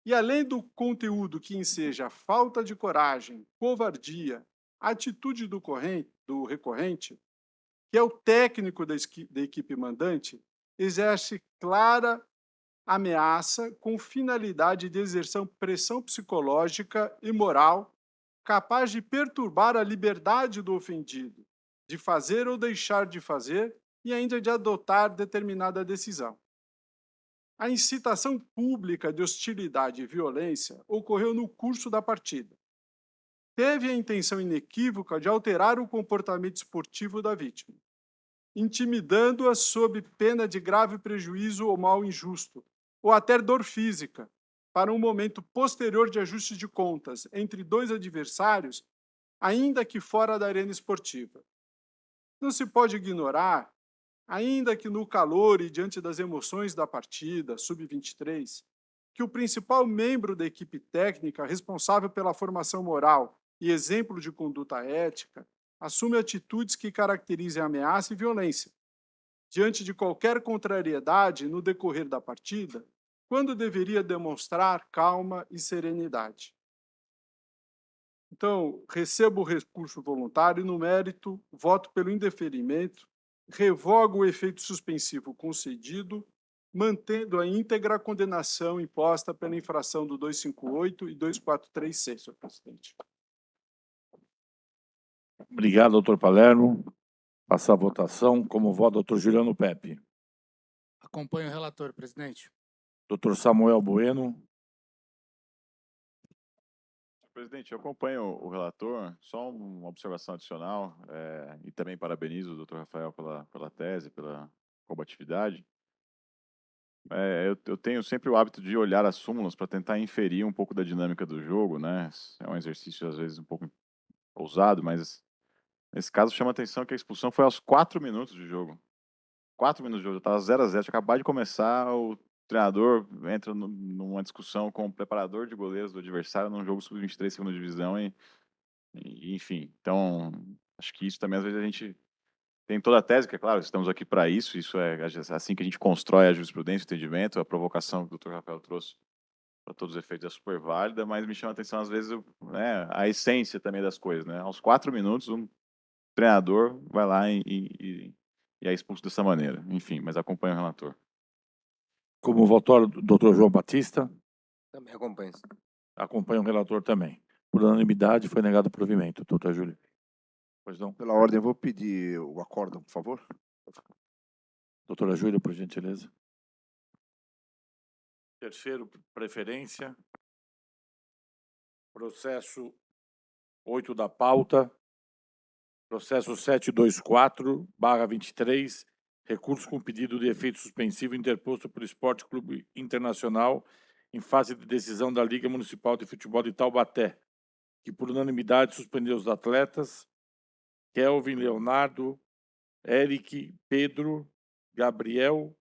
E além do conteúdo que enseja falta de coragem, covardia, atitude do recorrente, que é o técnico da equipe mandante, exerce clara ameaça com finalidade de exercer pressão psicológica e moral capaz de perturbar a liberdade do ofendido, de fazer ou deixar de fazer e ainda de adotar determinada decisão. A incitação pública de hostilidade e violência ocorreu no curso da partida. Teve a intenção inequívoca de alterar o comportamento esportivo da vítima, intimidando-a sob pena de grave prejuízo ou mal injusto, ou até dor física, para um momento posterior de ajuste de contas entre dois adversários, ainda que fora da arena esportiva. Não se pode ignorar, ainda que no calor e diante das emoções da partida, sub-23, que o principal membro da equipe técnica responsável pela formação moral e exemplo de conduta ética assume atitudes que caracterizem ameaça e violência, diante de qualquer contrariedade no decorrer da partida, quando deveria demonstrar calma e serenidade. Então, recebo o recurso voluntário e, no mérito, voto pelo indeferimento, revogo o efeito suspensivo concedido, mantendo a íntegra condenação imposta pela infração do 258 e 243C, senhor presidente. Obrigado, doutor Palermo. Passar a votação. Como voto, doutor Juliano Pepe. Acompanho o relator, presidente. Doutor Samuel Bueno. Presidente, eu acompanho o relator, só uma observação adicional, e também parabenizo o doutor Rafael pela tese, pela combatividade. Eu tenho sempre o hábito de olhar as súmulas para tentar inferir um pouco da dinâmica do jogo, né? É um exercício, às vezes, um pouco ousado, mas nesse caso chama a atenção que a expulsão foi aos 4 minutos de jogo. 4 minutos de jogo, já estava 0 a 0, tinha acabado de começar, o treinador entra numa discussão com o preparador de goleiros do adversário num jogo sub-23, segunda divisão, enfim. Então, acho que isso também, às vezes, a gente tem toda a tese, que é claro, estamos aqui para isso, isso é assim que a gente constrói a jurisprudência, o entendimento, a provocação que o Dr. Rafael trouxe para todos os efeitos é super válida, mas me chama a atenção, às vezes, a essência também das coisas, né? Aos 4 minutos, um treinador vai lá e é expulso dessa maneira. Enfim, mas acompanha o relator. Como votou, doutor João Batista. Também acompanho. Acompanha o relator também. Por unanimidade, foi negado o provimento. Doutor Júlio. Pois não. Pela ordem, eu vou pedir o acórdão, por favor. Doutora Júlia, por gentileza. Terceiro, preferência. Processo 8 da pauta. Processo 724/23. Recurso com pedido de efeito suspensivo interposto pelo Esporte Clube Internacional em fase de decisão da Liga Municipal de Futebol de Taubaté, que por unanimidade suspendeu os atletas Kelvin, Leonardo, Eric, Pedro, Gabriel,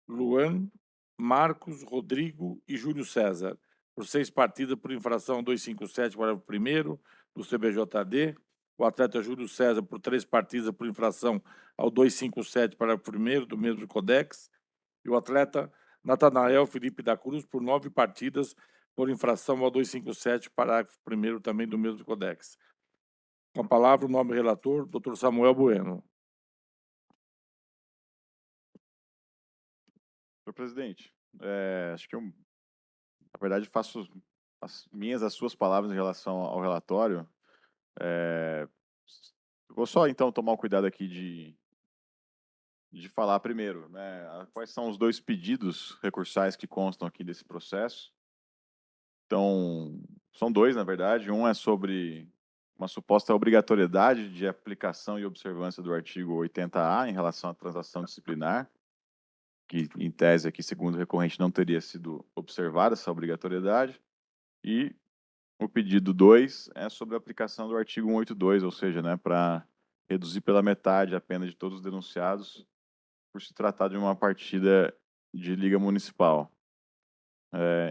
Luan, Marcos, Rodrigo e Júlio César, por 6 partidas por infração ao 257, parágrafo 1º do CBJD. O atleta Júlio César por 3 partidas por infração ao 257, parágrafo 1º do mesmo Codex. E o atleta Natanael Felipe da Cruz por 9 partidas por infração ao 257, parágrafo 1º também do mesmo Codex. Com a palavra, o nome relator, doutor Samuel Bueno. Senhor presidente, acho que na verdade, faço as suas palavras em relação ao relatório. Vou só, então, tomar o cuidado aqui de falar primeiro, né, quais são os 2 pedidos recursais que constam aqui desse processo. Então, são 2, na verdade. Um é sobre uma suposta obrigatoriedade de aplicação e observância do artigo 80A em relação à transação disciplinar, que, em tese, aqui, segundo o recorrente, não teria sido observada essa obrigatoriedade. E o pedido 2 é sobre a aplicação do artigo 182, ou seja, né, para reduzir pela metade a pena de todos os denunciados por se tratar de uma partida de liga municipal.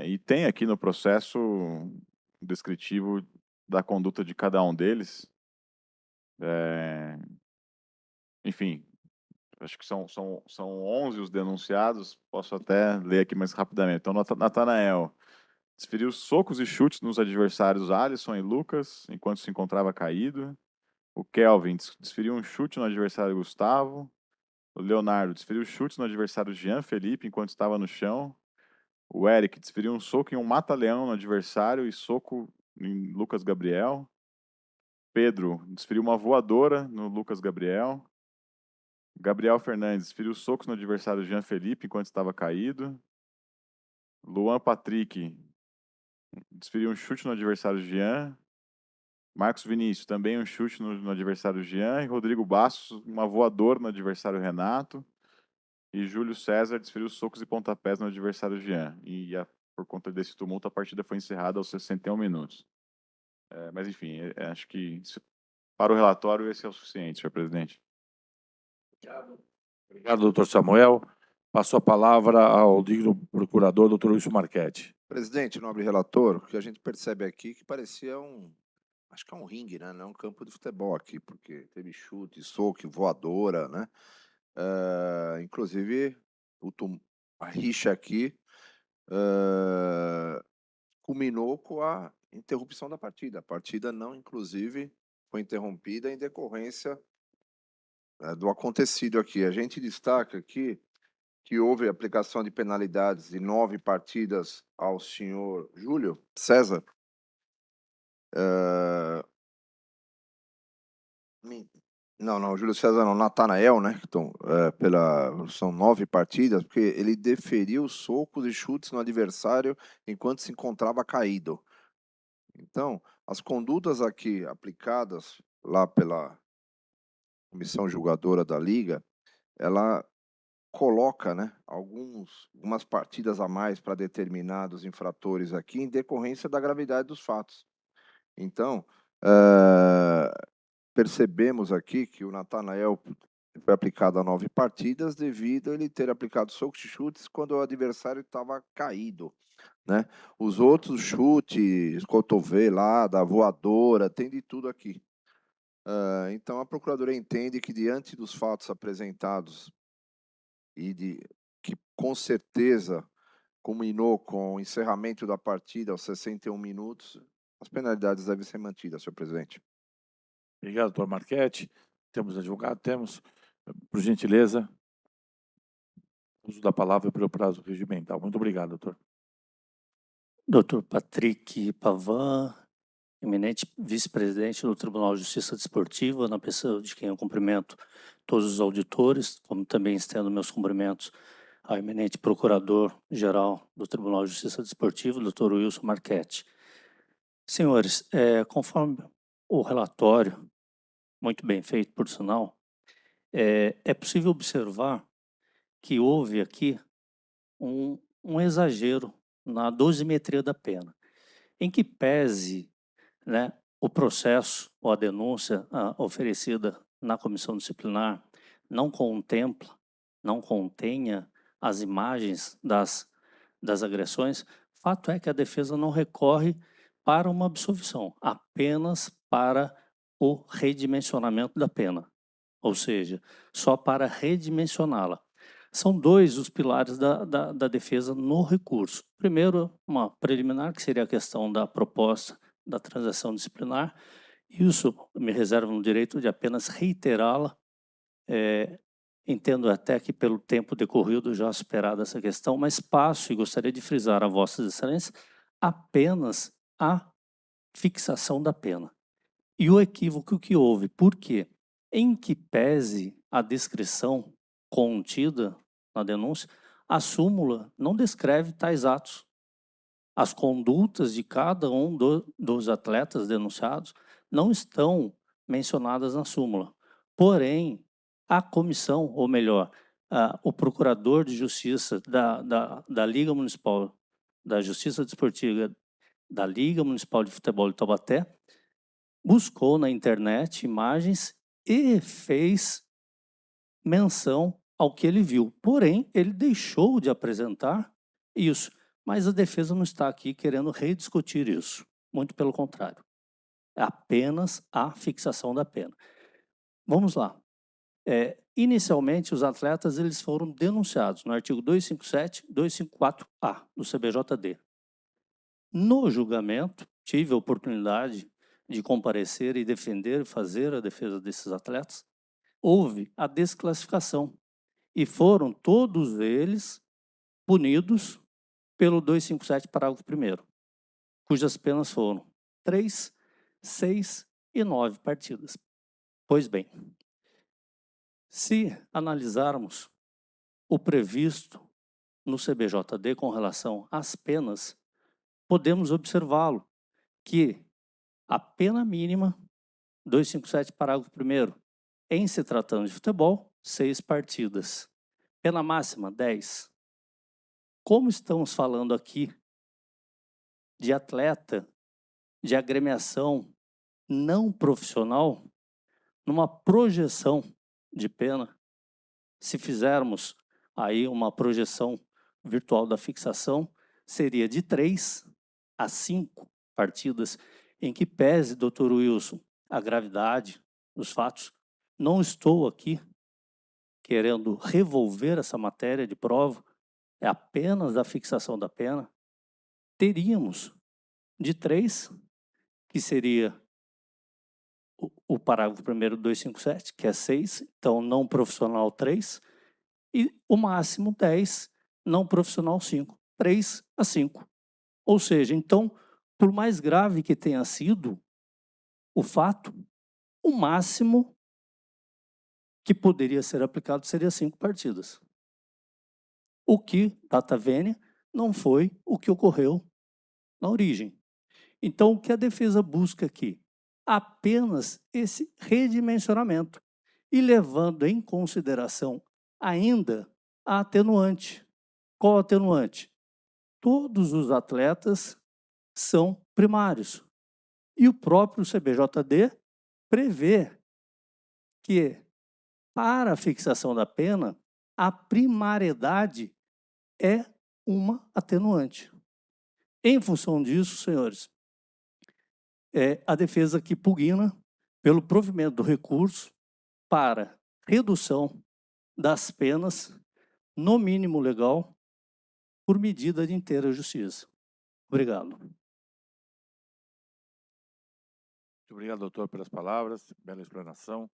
E tem aqui no processo descritivo da conduta de cada um deles. Enfim, acho que são 11 os denunciados, posso até ler aqui mais rapidamente. Então, Natanael desferiu socos e chutes nos adversários Alisson e Lucas, enquanto se encontrava caído. O Kelvin desferiu um chute no adversário Gustavo. O Leonardo desferiu chutes no adversário Jean Felipe, enquanto estava no chão. O Eric desferiu um soco em um mata-leão no adversário e soco em Lucas Gabriel. Pedro desferiu uma voadora no Lucas Gabriel. Gabriel Fernandes desferiu socos no adversário Jean Felipe enquanto estava caído. Luan Patrick desferiu um chute no adversário Jean. Marcos Vinícius também um chute no adversário Jean. E Rodrigo Bastos uma voadora no adversário Renato. E Júlio César desferiu socos e pontapés no adversário Jean. Por conta desse tumulto, a partida foi encerrada aos 61 minutos. Mas, enfim, acho que para o relatório esse é o suficiente, senhor presidente. Obrigado, doutor Samuel. Passo a palavra ao digno procurador, doutor Wilson Marchetti. Presidente, nobre relator, o que a gente percebe aqui que parecia acho que é um ringue, né? Não é um campo de futebol aqui, porque teve chute, soco, voadora, né? Inclusive, a rixa aqui culminou com a interrupção da partida. A partida não, inclusive, foi interrompida em decorrência do acontecido aqui. A gente destaca aqui que houve aplicação de penalidades de 9 partidas ao senhor Júlio César. Não, Júlio César não, Natanael, né? Então, são 9 partidas, porque ele deferiu socos e chutes no adversário enquanto se encontrava caído. Então, as condutas aqui aplicadas lá pela comissão julgadora da Liga, ela coloca, né, algumas partidas a mais para determinados infratores aqui em decorrência da gravidade dos fatos. Então, percebemos aqui que o Natanael foi aplicado a 9 partidas devido a ele ter aplicado socos e chutes quando o adversário estava caído, né? Os outros chutes, cotovelada, voadora, tem de tudo aqui. Então, a Procuradoria entende que, diante dos fatos apresentados que com certeza culminou com o encerramento da partida aos 61 minutos, as penalidades devem ser mantidas, senhor presidente. Obrigado, doutor Marchetti. Temos advogado? Temos. Por gentileza, uso da palavra pelo prazo regimental. Muito obrigado, doutor. Dr. Patrick Pavan, eminente vice-presidente do Tribunal de Justiça Desportiva, na pessoa de quem eu cumprimento todos os auditores, como também estendo meus cumprimentos ao eminente procurador-geral do Tribunal de Justiça Desportiva, Dr. Wilson Marchetti. Senhores, conforme o relatório, muito bem feito, por sinal, é possível observar que houve aqui um exagero na dosimetria da pena, em que pese, né, o processo ou a denúncia oferecida na comissão disciplinar não contenha as imagens das agressões, fato é que a defesa não recorre para uma absolvição, apenas para o redimensionamento da pena, ou seja, só para redimensioná-la. São 2 os pilares da defesa no recurso. Primeiro, uma preliminar, que seria a questão da proposta da transação disciplinar. Isso me reserva no direito de apenas reiterá-la. Entendo até que pelo tempo decorrido já superada essa questão, mas passo e gostaria de frisar a Vossas Excelências apenas a fixação da pena. E o equívoco que houve, por quê? Em que pese a descrição contida na denúncia, a súmula não descreve tais atos. As condutas de cada um dos atletas denunciados não estão mencionadas na súmula. Porém, a comissão, ou melhor, o procurador de justiça da Liga Municipal da Justiça Desportiva da Liga Municipal de Futebol de Taubaté buscou na internet imagens e fez menção ao que ele viu. Porém, ele deixou de apresentar isso. Mas a defesa não está aqui querendo rediscutir isso. Muito pelo contrário. É apenas a fixação da pena. Vamos lá. Inicialmente, os atletas eles foram denunciados no artigo 257 e 254-A do CBJD. No julgamento, tive a oportunidade de comparecer e defender e fazer a defesa desses atletas. Houve a desclassificação e foram todos eles punidos pelo 257, parágrafo 1º, cujas penas foram 3, 6 e 9 partidas. Pois bem, se analisarmos o previsto no CBJD com relação às penas, podemos observá-lo que a pena mínima, 257, parágrafo 1º, em se tratando de futebol, 6 partidas. Pena máxima, 10. Como estamos falando aqui de atleta, de agremiação não profissional, numa projeção de pena, se fizermos aí uma projeção virtual da fixação, seria de 3 a 5 partidas, em que pese, doutor Wilson, a gravidade dos fatos. Não estou aqui querendo revolver essa matéria de prova, é apenas a fixação da pena. Teríamos de 3, que seria o parágrafo 1º do 257, que é 6, então não profissional 3, e o máximo 10, não profissional 5, 3 a 5. Ou seja, então, por mais grave que tenha sido o fato, o máximo que poderia ser aplicado seria 5 partidas. O que, data vênia, não foi o que ocorreu na origem. Então, o que a defesa busca aqui? Apenas esse redimensionamento e levando em consideração ainda a atenuante. Qual a atenuante? Todos os atletas são primários. E o próprio CBJD prevê que, para a fixação da pena, a primariedade é uma atenuante. Em função disso, senhores, a defesa que pugna pelo provimento do recurso para redução das penas, no mínimo legal, por medida de inteira justiça. Obrigado. Muito obrigado, doutor, pelas palavras, bela explanação.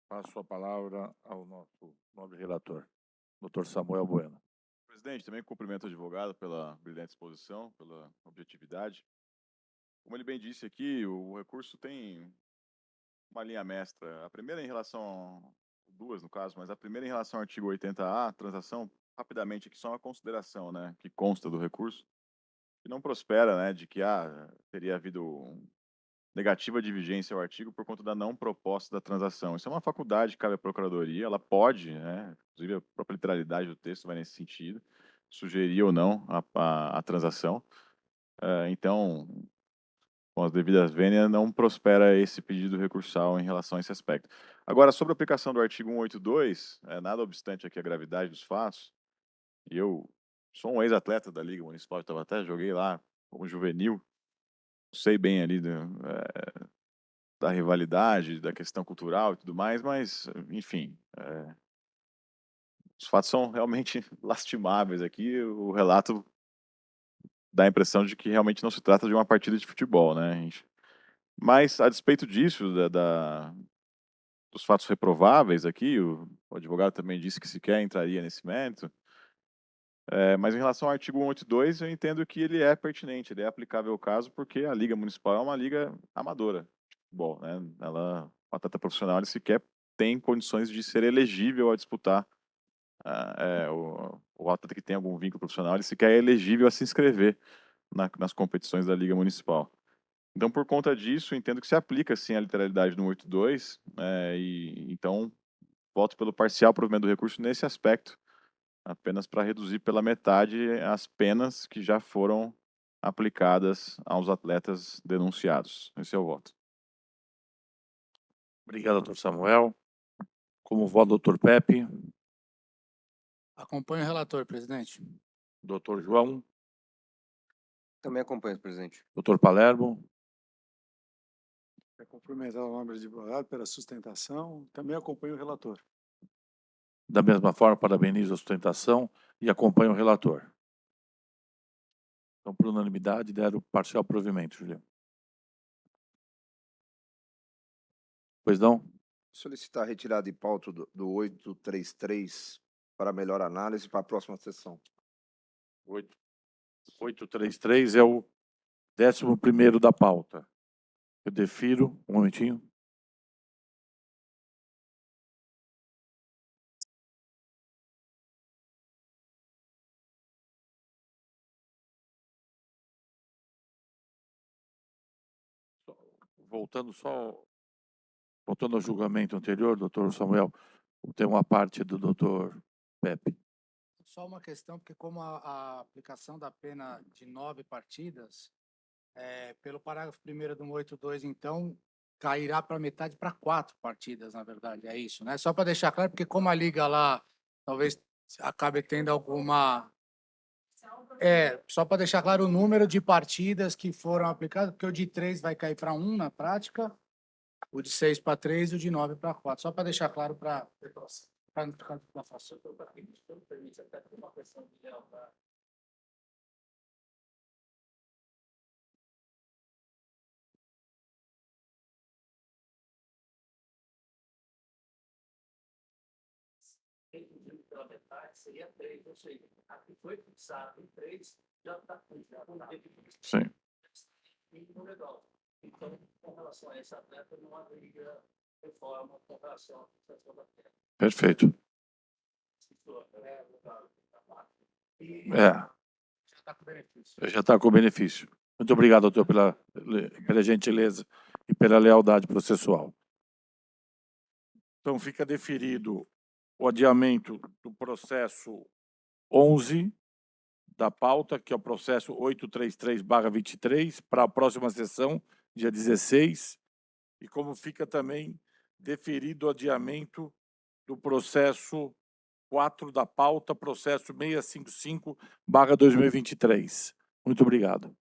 Passo a palavra ao nosso nobre relator, doutor Samuel Bueno. Presidente, também cumprimento o advogado pela brilhante exposição, pela objetividade. Como ele bem disse aqui, o recurso tem uma linha mestra. A primeira em relação, duas no caso, mas a primeira em relação ao artigo 80A, transação, rapidamente aqui só uma consideração, né, que consta do recurso, que não prospera, né, de que teria havido negativa de vigência ao artigo por conta da não proposta da transação. Isso é uma faculdade que cabe à Procuradoria, ela pode, né, inclusive a própria literalidade do texto vai nesse sentido, sugerir ou não a transação. Então, com as devidas vênias, não prospera esse pedido recursal em relação a esse aspecto. Agora, sobre a aplicação do artigo 182, nada obstante aqui a gravidade dos fatos, e eu sou um ex-atleta da Liga Municipal de Taubaté, joguei lá como juvenil, sei bem ali da rivalidade, da questão cultural e tudo mais, mas, enfim, os fatos são realmente lastimáveis aqui, o relato dá a impressão de que realmente não se trata de uma partida de futebol, né? Mas, a despeito disso, dos fatos reprováveis aqui, o advogado também disse que sequer entraria nesse mérito, mas em relação ao artigo 182, eu entendo que ele é pertinente, ele é aplicável ao caso, porque a Liga Municipal é uma liga amadora de futebol, né? O atleta profissional ele sequer tem condições de ser elegível a disputar, o atleta que tem algum vínculo profissional, ele sequer é elegível a se inscrever nas competições da Liga Municipal. Então, por conta disso, entendo que se aplica, sim, a literalidade do 182, e então voto pelo parcial provimento do recurso nesse aspecto, apenas para reduzir pela metade as penas que já foram aplicadas aos atletas denunciados. Esse é o voto. Obrigado, doutor Samuel. Como voto, doutor Pepe, Acompanho o relator, presidente. doutor João, Também acompanho, presidente. doutor Palermo, Quero cumprimentar o nobre advogado pela sustentação. Também acompanho o relator. da mesma forma, parabenizo a sustentação e acompanho o relator. Então, por unanimidade, deram parcial provimento, Julião. Pois não? Solicitar a retirada de pauta do 833 para melhor análise para a próxima sessão. 833 é o 11º da pauta. Eu defiro, um momentinho. Voltando ao julgamento anterior, doutor Samuel, tem uma parte do doutor Pepe. Só uma questão, porque como a aplicação da pena de 9 partidas, pelo parágrafo 1º do 182, então, cairá para metade para 4 partidas, na verdade, é isso, né? Só para deixar claro, porque como a liga lá talvez acabe tendo alguma... só para deixar claro o número de partidas que foram aplicadas, porque o de 3 vai cair para 1 na prática, o de 6 para 3 e o de 9 para 4. Só para deixar claro para não ficar na fação. Permite até uma questão de lealdade. Pela metade seria 3, ou seja, aqui foi fixado em 3, já está Sim. legal. Então, com relação a esse atleta, não haveria reforma com relação à fixação da pena. Perfeito. Já está com benefício. Já está com benefício. Muito obrigado, doutor, pela gentileza e pela lealdade processual. Então, fica deferido o adiamento do processo 11 da pauta, que é o processo 833/23, para a próxima sessão, dia 16, e como fica também deferido o adiamento do processo 4 da pauta, processo 655/2023. Muito obrigado.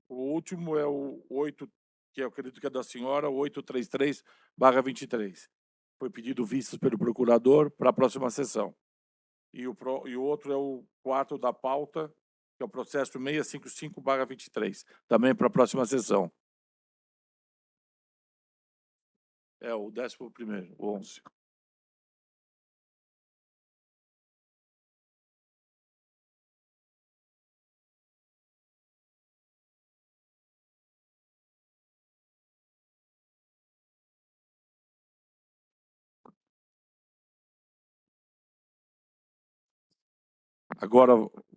O último é o 8, que eu acredito que é da senhora, 833/23. Foi pedido vistas pelo procurador para a próxima sessão. E o outro é o 4 da pauta, que é o processo 655/23, também para a próxima sessão. É o 11º, o 11. Agora,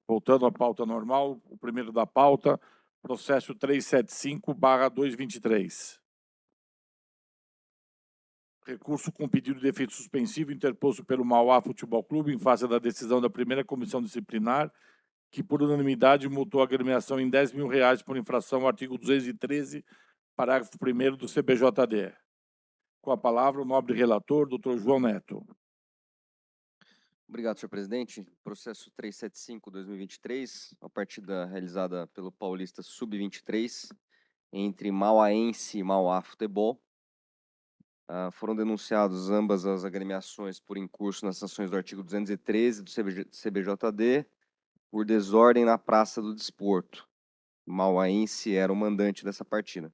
voltando à pauta normal, o primeiro da pauta, processo 375/2023. Recurso com pedido de efeito suspensivo interposto pelo Mauá Futebol Clube em face da decisão da primeira comissão disciplinar, que por unanimidade multou a agremiação em R$10 mil por infração ao artigo 213, parágrafo 1º do CBJD. Com a palavra, o nobre relator, doutor João Neto. Obrigado, senhor presidente. Processo 375/2023, a partida realizada pelo Paulista Sub-23, entre Mauaense e Mauá Futebol. Foram denunciados ambas as agremiações por incurso nas sanções do artigo 213 do CBJD, por desordem na Praça do Desporto. Mauaense era o mandante dessa partida.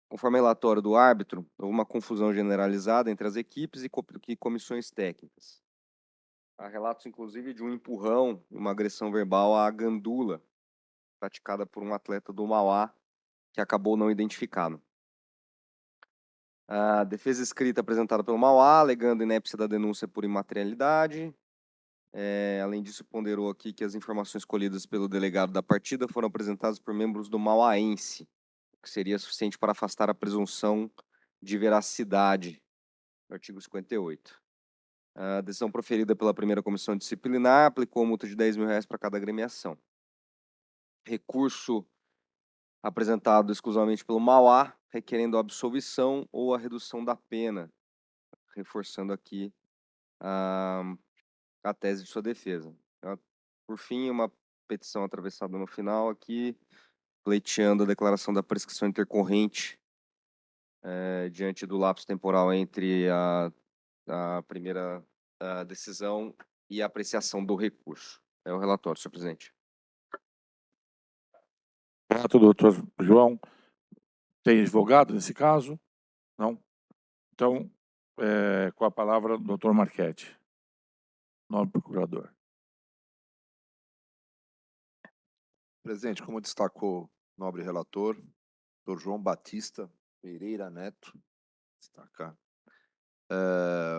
Conforme relatório do árbitro, houve uma confusão generalizada entre as equipes e comissões técnicas. Há relatos, inclusive, de um empurrão e uma agressão verbal à gandula, praticada por um atleta do Mauá, que acabou não identificado. A defesa escrita apresentada pelo Mauá, alegando inépcia da denúncia por imaterialidade. Além disso, ponderou aqui que as informações colhidas pelo delegado da partida foram apresentadas por membros do Mauaense, o que seria suficiente para afastar a presunção de veracidade do artigo 58. A decisão proferida pela primeira comissão disciplinar aplicou multa de R$10 mil para cada agremiação. Recurso apresentado exclusivamente pelo Mauá, requerendo a absolvição ou a redução da pena, reforçando aqui a tese de sua defesa. Por fim, uma petição atravessada no final aqui, pleiteando a declaração da prescrição intercorrente diante do lapso temporal entre a primeira decisão e a apreciação do recurso. É o relatório, senhor presidente. Doutor João. Tem advogado nesse caso? Não? Então, com a palavra, doutor Marchetti, nobre procurador. Presidente, como destacou o nobre relator, doutor João Batista Pereira Neto, destacar.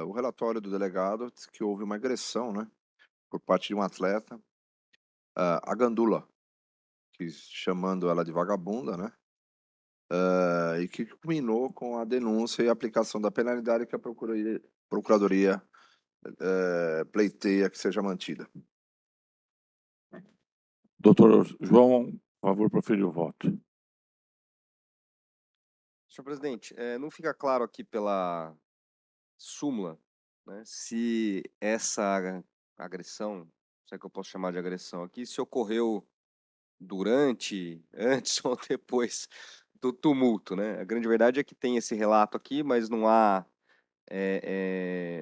O relatório do delegado diz que houve uma agressão, né, por parte de um atleta, a Gandula, que chamando ela de vagabunda, né, e que culminou com a denúncia e a aplicação da penalidade que a Procuradoria pleiteia que seja mantida. Doutor João, por favor, proferir o voto. Senhor presidente, não fica claro aqui pela súmula, né, se essa agressão, se é que eu posso chamar de agressão aqui, se ocorreu durante, antes ou depois do tumulto, né? A grande verdade é que tem esse relato aqui, mas não há,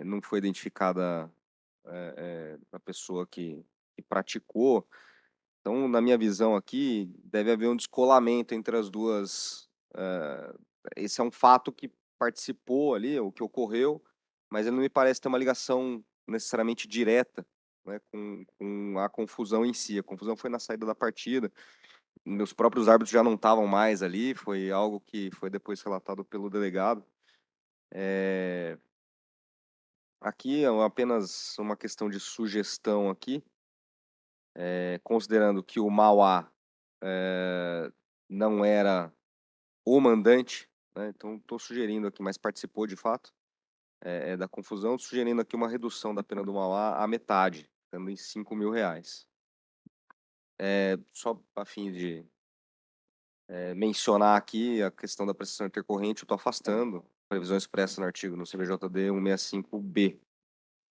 não foi identificada a pessoa que praticou. Então, na minha visão aqui, deve haver um descolamento entre as duas. Esse é um fato que participou ali, o que ocorreu, mas ele não me parece ter uma ligação necessariamente direta, né, com a confusão em si. A confusão foi na saída da partida. Os próprios árbitros já não estavam mais ali, foi algo que foi depois relatado pelo delegado. Aqui é apenas uma questão de sugestão aqui, considerando que o Mauá não era o mandante, né, então estou sugerindo aqui, mas participou de fato da confusão, sugerindo aqui uma redução da pena do Mauá à metade, ficando em R$ 5.000. Só a fim de mencionar aqui a questão da prestação intercorrente, eu estou afastando, previsão expressa no artigo no CBJD 165B.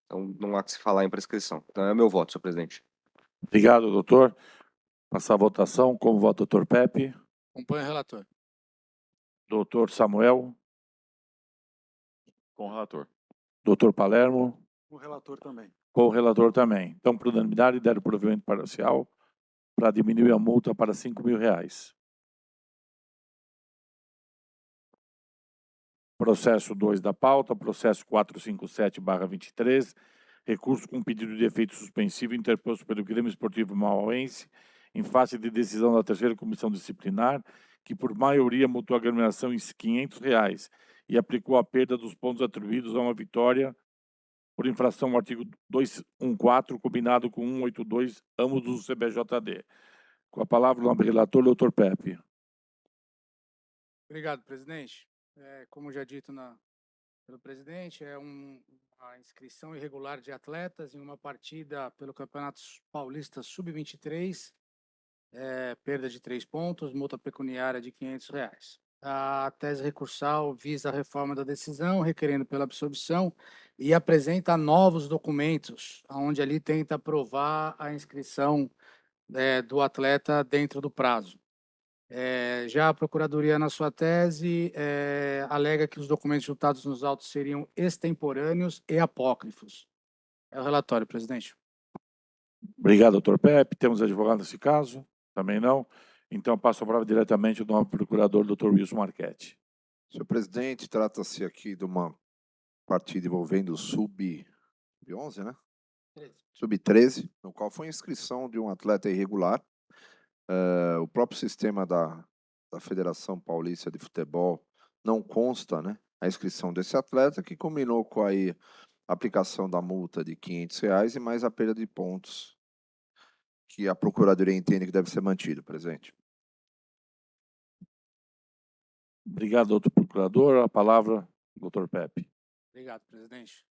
Então, não há que se falar em prescrição. Então, é o meu voto, senhor presidente. Obrigado, doutor. Passar a votação. Como vota o doutor Pepe? Acompanho o relator. Doutor Samuel? Com o relator. Doutor Palermo? O relator também. Com o relator também. Então, por unanimidade, deram provimento parcial para diminuir a multa para R$ 5.000. Processo 2 da pauta, processo 457/23, recurso com pedido de efeito suspensivo interposto pelo Grêmio Esportivo Mauaense, em face de decisão da terceira comissão disciplinar, que por maioria multou a agremiação em R$ 500 e aplicou a perda dos pontos atribuídos a uma vitória por infração ao artigo 214, combinado com 182, ambos do CBJD. Com a palavra, o nobre relator, doutor Pepe. Obrigado, presidente. Como já dito pelo presidente, uma inscrição irregular de atletas em uma partida pelo Campeonato Paulista Sub-23, perda de 3 pontos, multa pecuniária de R$ 500. A tese recursal visa a reforma da decisão, requerendo pela absolvição, e apresenta novos documentos, onde ali tenta provar a inscrição do atleta dentro do prazo. Já a Procuradoria, na sua tese, alega que os documentos juntados nos autos seriam extemporâneos e apócrifos. É o relatório, presidente. Obrigado, doutor Pepe. Temos advogado nesse caso? Também não. Então, passo a palavra diretamente ao nobre procurador, doutor Wilson Marchetti. Senhor presidente, trata-se aqui de uma partida envolvendo o Sub-11, né? Sub-13, no qual foi a inscrição de um atleta irregular. O próprio sistema da Federação Paulista de Futebol não consta, né, a inscrição desse atleta, que combinou com a aplicação da multa de R$ 500 e mais a perda de pontos que a Procuradoria entende que deve ser mantido, presidente. Obrigado, doutor procurador. A palavra, doutor Pepe. Obrigado, presidente.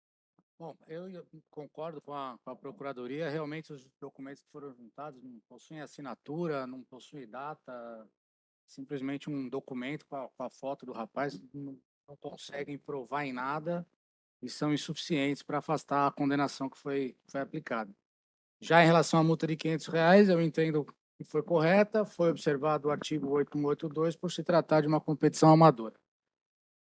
Bom, eu concordo com a Procuradoria. Realmente, os documentos que foram juntados não possuem assinatura, não possuem data, simplesmente um documento com a foto do rapaz, não conseguem provar em nada e são insuficientes para afastar a condenação que foi aplicada. Já em relação à multa de R$ 500, eu entendo que foi correta, foi observado o artigo 8182 por se tratar de uma competição amadora.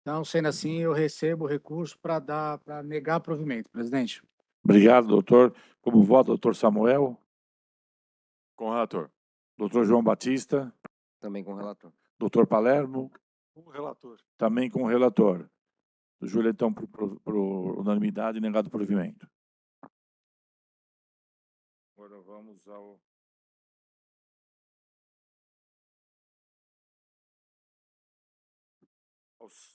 Então, sendo assim, eu recebo o recurso para negar provimento, presidente. Obrigado, doutor. Como vota, doutor Samuel? Com o relator. Doutor João Batista? Também com o relator. Doutor Palermo? O relator. Também com o relator. Do Julietão por unanimidade, negado provimento. Agora vamos ao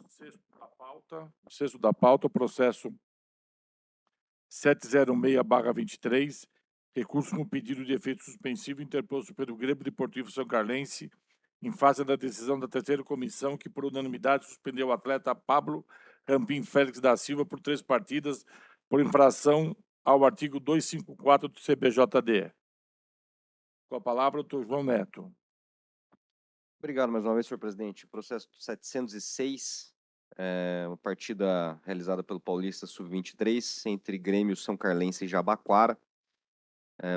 sexto da pauta, o processo 706/23, recurso com pedido de efeito suspensivo interposto pelo Grêmio Deportivo São Carlense em face da decisão da terceira comissão que, por unanimidade, suspendeu o atleta Pablo Rampim Félix da Silva por 3 partidas por infração ao artigo 254 do CBJDE. Com a palavra, o doutor João Neto. Obrigado mais uma vez, senhor presidente. Processo 706, uma partida realizada pelo Paulista Sub-23 entre Grêmio São Carlense e Jabaquara.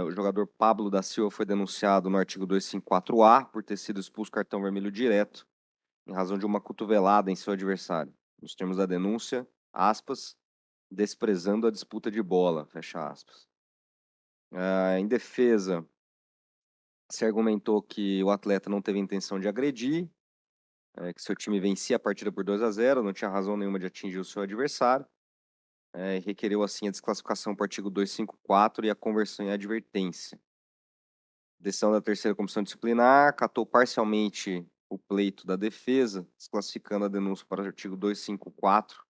O jogador Pablo da Silva foi denunciado no artigo 254A por ter sido expulso cartão vermelho direto em razão de uma cotovelada em seu adversário. Nos termos da denúncia, aspas, desprezando a disputa de bola, fecha aspas. Em defesa, se argumentou que o atleta não teve intenção de agredir, que seu time vencia a partida por 2-0, não tinha razão nenhuma de atingir o seu adversário, e requereu assim a desclassificação por artigo 254 e a conversão em advertência. Decisão da terceira comissão disciplinar acatou parcialmente o pleito da defesa, desclassificando a denúncia para o artigo 254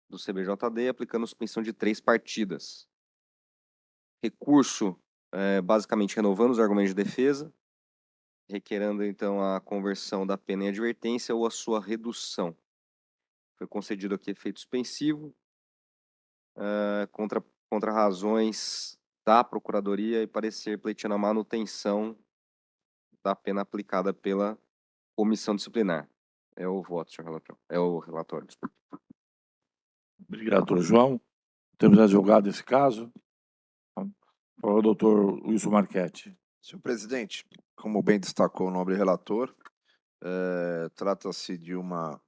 do CBJD, aplicando suspensão de 3 partidas. Recurso, basicamente renovando os argumentos de defesa, requerendo então a conversão da pena em advertência ou a sua redução. Foi concedido aqui efeito suspensivo contra razões da Procuradoria e parecer pleiteando a manutenção da pena aplicada pela comissão disciplinar. É o voto, senhor relator. É o relatório, desculpa. Obrigado, doutor João. Temos advogado esse caso. O doutor Wilson Marchetti. Senhor presidente, como bem destacou o nobre relator, trata-se de uma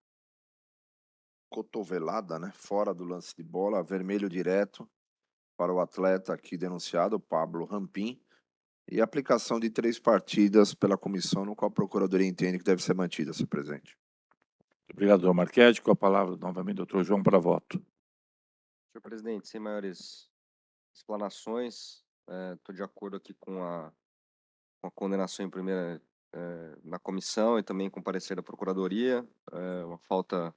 cotovelada, né, fora do lance de bola, vermelho direto para o atleta aqui denunciado, Pablo Rampim, e aplicação de 3 partidas pela comissão, no qual a Procuradoria entende que deve ser mantida, senhor presidente. Obrigado, doutor Marchetti. Com a palavra, novamente, doutor João, para voto. Senhor presidente, sem maiores explanações, estou de acordo aqui com a condenação em primeira na comissão e também com o parecer da Procuradoria, uma falta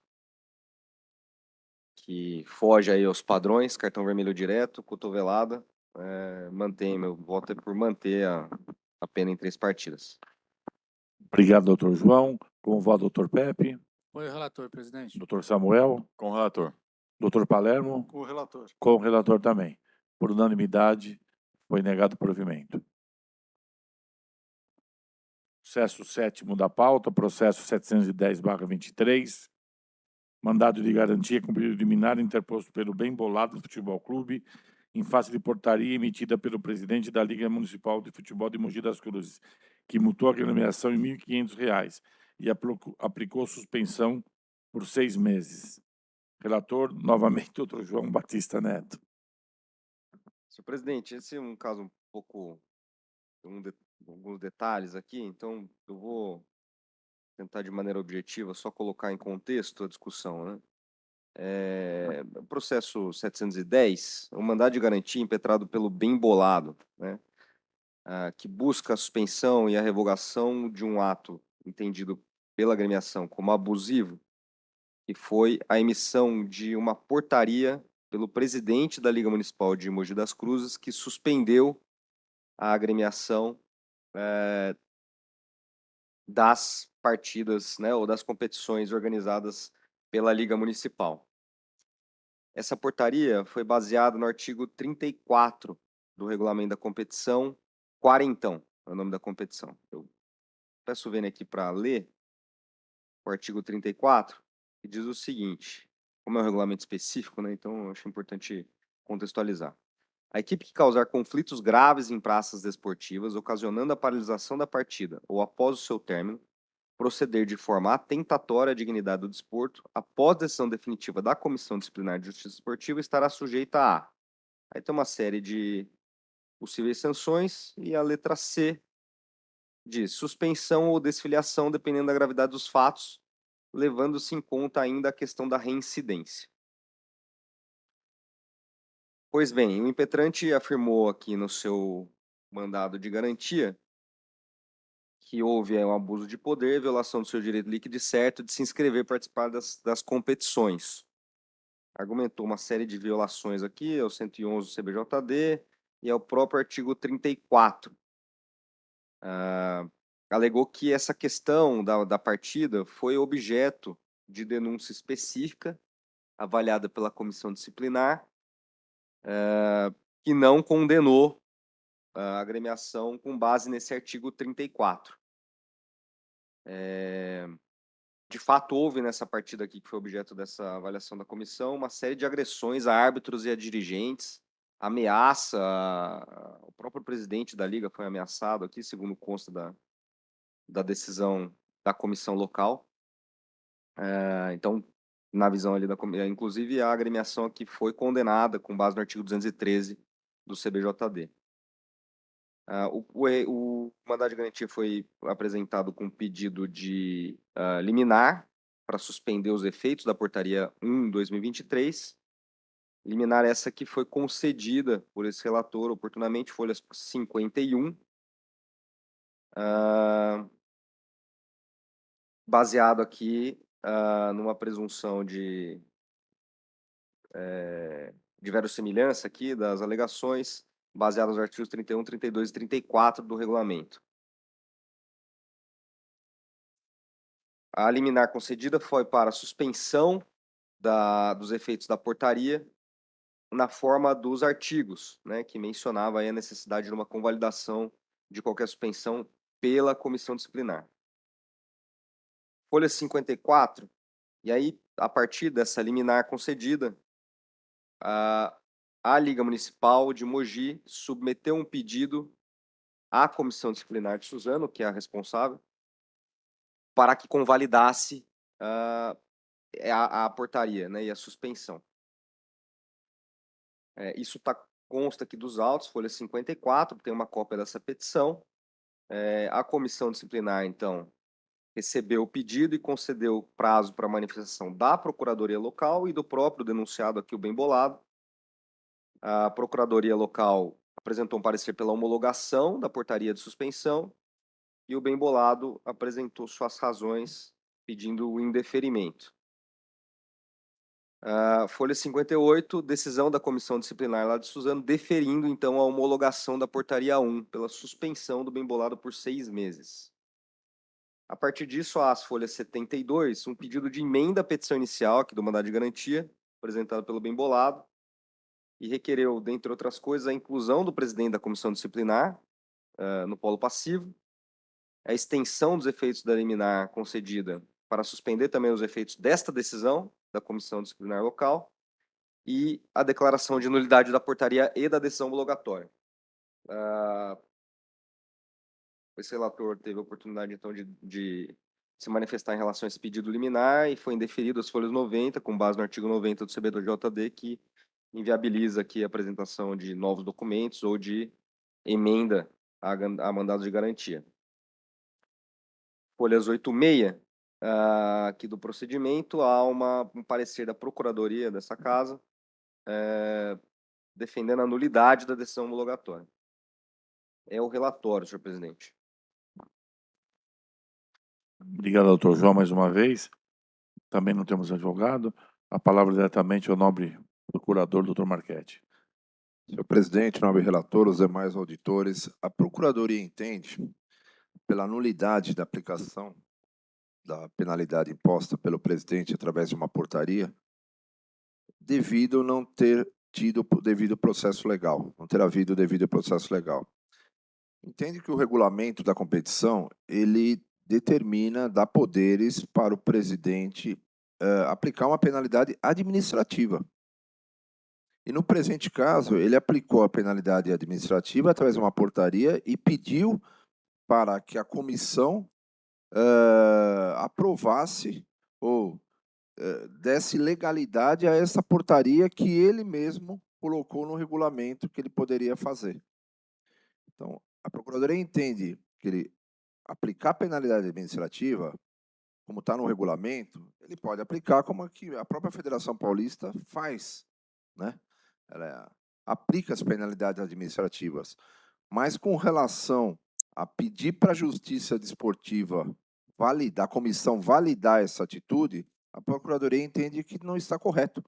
que foge aí aos padrões, cartão vermelho direto, cotovelada, meu voto é por manter a pena em 3 partidas. Obrigado, doutor João. Com o voto, doutor Pepe. Foi o relator, presidente. Doutor Samuel. Com o relator. Doutor Palermo. Com o relator. Com o relator também. Por unanimidade, foi negado provimento. Processo 7º da pauta, processo 710/23, mandado de garantia com pedido liminar interposto pelo Bem Bolado Futebol Clube, em face de portaria emitida pelo presidente da Liga Municipal de Futebol de Mogi das Cruzes, que multou a agremiação em R$ 1.500 e aplicou suspensão por 6 meses. Relator, novamente, doutor João Batista Neto. Senhor presidente, esse é um caso um pouco, alguns detalhes aqui, então eu vou tentar de maneira objetiva só colocar em contexto a discussão, né? O processo 710, o mandado de garantia impetrado pelo Bem Bolado, né? Que busca a suspensão e a revogação de um ato entendido pela agremiação como abusivo, que foi a emissão de uma portaria pelo presidente da Liga Municipal de Mogi das Cruzes, que suspendeu a agremiação das partidas, né, ou das competições organizadas pela Liga Municipal. Essa portaria foi baseada no artigo 34 do regulamento da competição, quarentão, é o nome da competição. Eu peço o Vênia aqui para ler o artigo 34, que diz o seguinte, como é um regulamento específico, né, então eu acho importante contextualizar. A equipe que causar conflitos graves em praças desportivas, ocasionando a paralisação da partida ou após o seu término, proceder de forma atentatória à dignidade do desporto, após decisão definitiva da Comissão Disciplinar de Justiça Esportiva, estará sujeita a... Aí tem uma série de possíveis sanções e a letra C diz suspensão ou desfiliação, dependendo da gravidade dos fatos, levando-se em conta ainda a questão da reincidência. Pois bem, o impetrante afirmou aqui no seu mandado de garantia que houve um abuso de poder, violação do seu direito líquido e certo de se inscrever e participar das competições. Argumentou uma série de violações aqui, ao 111 do CBJD e ao próprio artigo 34. Alegou que essa questão da partida foi objeto de denúncia específica, avaliada pela comissão disciplinar, que não condenou a agremiação com base nesse artigo 34. De fato, houve nessa partida aqui, que foi objeto dessa avaliação da comissão, uma série de agressões a árbitros e a dirigentes, ameaça, o próprio presidente da liga foi ameaçado aqui, segundo consta da decisão da comissão local. Então, na visão ali inclusive a agremiação aqui foi condenada com base no artigo 213 do CBJD. O mandado de garantia foi apresentado com pedido de liminar para suspender os efeitos da portaria 1/2023. Liminar essa que foi concedida por esse relator oportunamente, folhas 51, baseado aqui numa presunção de verossimilhança aqui das alegações, baseado nos artigos 31, 32 e 34 do regulamento. A liminar concedida foi para suspensão dos efeitos da portaria na forma dos artigos, né, que mencionava aí a necessidade de uma convalidação de qualquer suspensão pela comissão disciplinar. Folha 54, e aí, a partir dessa liminar concedida, a Liga Municipal de Mogi submeteu um pedido à comissão disciplinar de Suzano, que é a responsável, para que convalidasse a portaria, né, e a suspensão. Isso consta aqui dos autos, folha 54, tem uma cópia dessa petição. A comissão disciplinar, então, recebeu o pedido e concedeu prazo para manifestação da Procuradoria Local e do próprio denunciado aqui, o Bem Bolado. A Procuradoria Local apresentou um parecer pela homologação da portaria de suspensão e o Bem Bolado apresentou suas razões pedindo o indeferimento. Folha 58, decisão da Comissão Disciplinar lá de Suzano, deferindo, então, a homologação da portaria 1 pela suspensão do Bem Bolado por 6 meses. A partir disso, às folhas 72, um pedido de emenda à petição inicial aqui do mandado de garantia, apresentado pelo Bem Bolado, e requereu, dentre outras coisas, a inclusão do presidente da comissão disciplinar no polo passivo, a extensão dos efeitos da liminar concedida para suspender também os efeitos desta decisão da comissão disciplinar local e a declaração de nulidade da portaria e da decisão homologatória. Esse relator teve a oportunidade, então, de se manifestar em relação a esse pedido liminar e foi indeferido as folhas 90, com base no artigo 90 do CBJD, que inviabiliza aqui a apresentação de novos documentos ou de emenda a mandado de garantia. Folhas 86, aqui do procedimento, há um parecer da Procuradoria dessa casa, defendendo a nulidade da decisão homologatória. É o relatório, senhor presidente. Obrigado, doutor João, mais uma vez. Também não temos advogado. A palavra diretamente ao nobre procurador, doutor Marchetti. Senhor presidente, nobre relator, os demais auditores, a Procuradoria entende, pela nulidade da aplicação da penalidade imposta pelo presidente através de uma portaria, devido não ter tido o devido processo legal, não ter havido o devido processo legal. Entende que o regulamento da competição, ele determina, dá poderes para o presidente aplicar uma penalidade administrativa. E no presente caso, ele aplicou a penalidade administrativa através de uma portaria e pediu para que a comissão aprovasse ou desse legalidade a essa portaria que ele mesmo colocou no regulamento que ele poderia fazer. Então, a Procuradoria entende que ele aplicar a penalidade administrativa, como está no regulamento, ele pode aplicar como a própria Federação Paulista faz, né? aplica as penalidades administrativas. Mas com relação a pedir para a Justiça Desportiva validar, a comissão validar essa atitude, a Procuradoria entende que não está correto,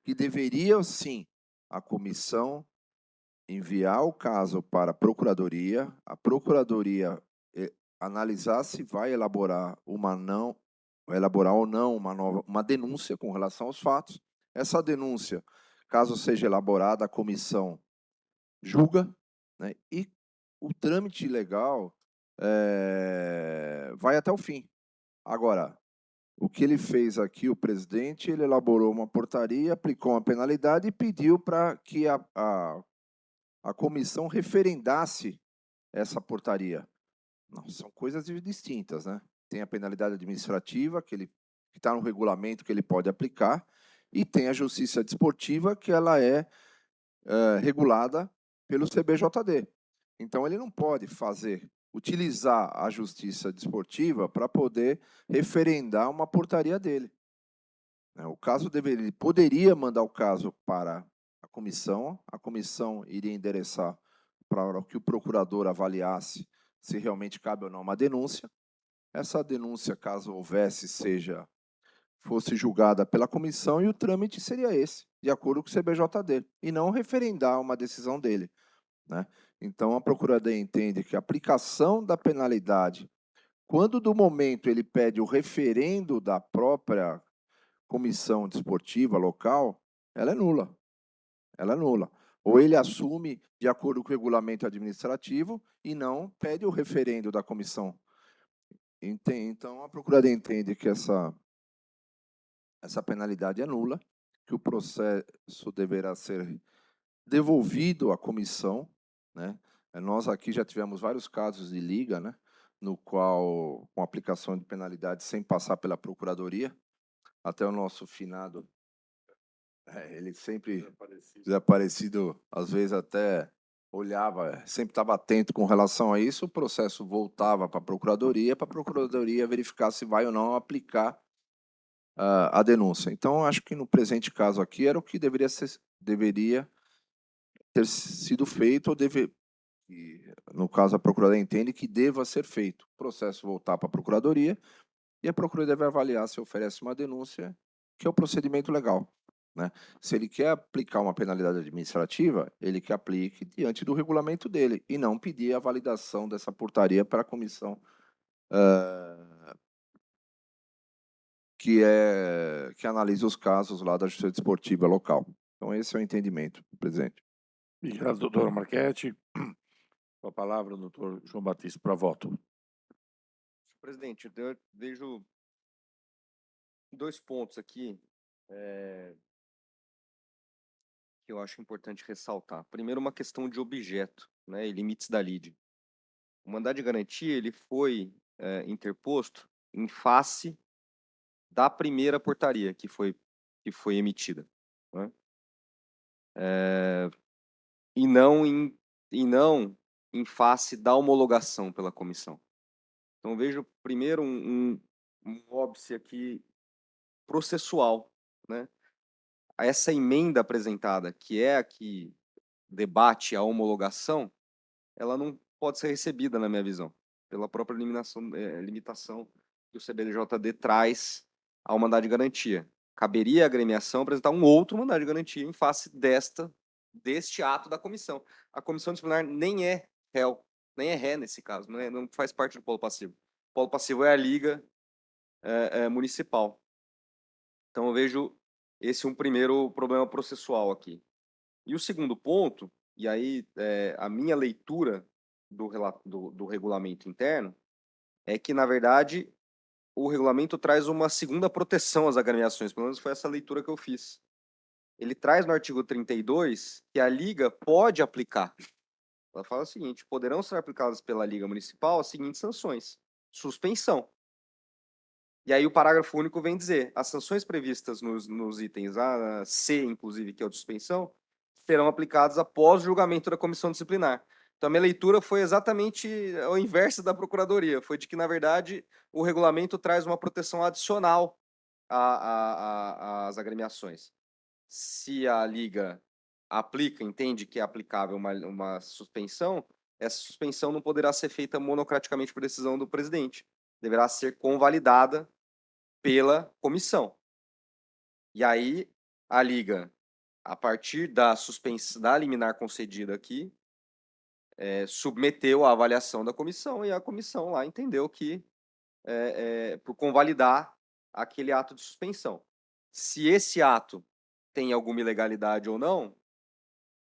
que deveria, sim, a comissão enviar o caso para a Procuradoria analisar se vai elaborar ou não uma denúncia com relação aos fatos. Essa denúncia, caso seja elaborada, a comissão julga, né, e o trâmite legal vai até o fim. Agora, o que ele fez aqui, o presidente, ele elaborou uma portaria, aplicou uma penalidade e pediu para que a comissão referendasse essa portaria. Não, são coisas distintas, né? Tem a penalidade administrativa, que está no regulamento que ele pode aplicar, e tem a justiça desportiva, que ela é regulada pelo CBJD. Então, ele não pode utilizar a justiça desportiva para poder referendar uma portaria dele. O caso ele poderia mandar o caso para a comissão iria endereçar para que o procurador avaliasse se realmente cabe ou não uma denúncia. Essa denúncia, caso houvesse, fosse julgada pela comissão, e o trâmite seria esse, de acordo com o CBJD, e não referendar uma decisão dele, né? Então, a Procuradoria entende que a aplicação da penalidade, quando do momento ele pede o referendo da própria comissão desportiva local, ela é nula. Ela é nula. Ou ele assume de acordo com o regulamento administrativo e não pede o referendo da comissão. Então, a Procuradoria entende que essa penalidade é nula, que o processo deverá ser devolvido à comissão, né? Nós aqui já tivemos vários casos de liga, né, no qual, com aplicação de penalidade sem passar pela Procuradoria, até o nosso finado, ele sempre desaparecido, às vezes até olhava, sempre estava atento com relação a isso, o processo voltava para a Procuradoria verificar se vai ou não aplicar a denúncia. Então, acho que no presente caso aqui era o que deveria ter sido feito, no caso a Procuradoria entende que deva ser feito. O processo voltar para a Procuradoria e a Procuradoria deve avaliar se oferece uma denúncia, que é o procedimento legal, né? Se ele quer aplicar uma penalidade administrativa, ele que aplique diante do regulamento dele e não pedir a validação dessa portaria para a comissão que analisa os casos lá da Justiça Desportiva local. Então, esse é o entendimento, presidente. Obrigado, doutor Marchetti. Com a palavra, o doutor João Batista, para voto. Presidente, eu vejo 2 pontos aqui que eu acho importante ressaltar. Primeiro, uma questão de objeto, né, e limites da lide. O mandado de garantia ele foi interposto em face da primeira portaria que foi emitida, né? E não em face da homologação pela comissão. Então, vejo primeiro um óbice aqui processual, né? Essa emenda apresentada, que é a que debate a homologação, ela não pode ser recebida, na minha visão, pela própria limitação que o CBJD traz ao mandado de garantia. Caberia à agremiação apresentar um outro mandado de garantia em face deste ato da comissão. A comissão disciplinar nem é réu, nem é ré nesse caso, não faz parte do polo passivo. O polo passivo é a liga municipal. Então, eu vejo esse um primeiro problema processual aqui. E o segundo ponto, e aí a minha leitura do regulamento interno, é que, na verdade, o regulamento traz uma segunda proteção às agremiações, pelo menos foi essa leitura que eu fiz. Ele traz no artigo 32 que a Liga pode aplicar. Ela fala o seguinte: poderão ser aplicadas pela Liga Municipal as seguintes sanções: suspensão. E aí o parágrafo único vem dizer: as sanções previstas nos itens A, C, inclusive, que é o de suspensão, serão aplicadas após o julgamento da comissão disciplinar. Então, a minha leitura foi exatamente o inverso da Procuradoria. Foi de que, na verdade, o regulamento traz uma proteção adicional às agremiações. Se a Liga entende que é aplicável uma suspensão, essa suspensão não poderá ser feita monocraticamente por decisão do presidente. Deverá ser convalidada pela comissão. E aí, a Liga, a partir da suspensão, da liminar concedida aqui, submeteu à avaliação da comissão e a comissão lá entendeu que por convalidar aquele ato de suspensão. Se esse ato tem alguma ilegalidade ou não,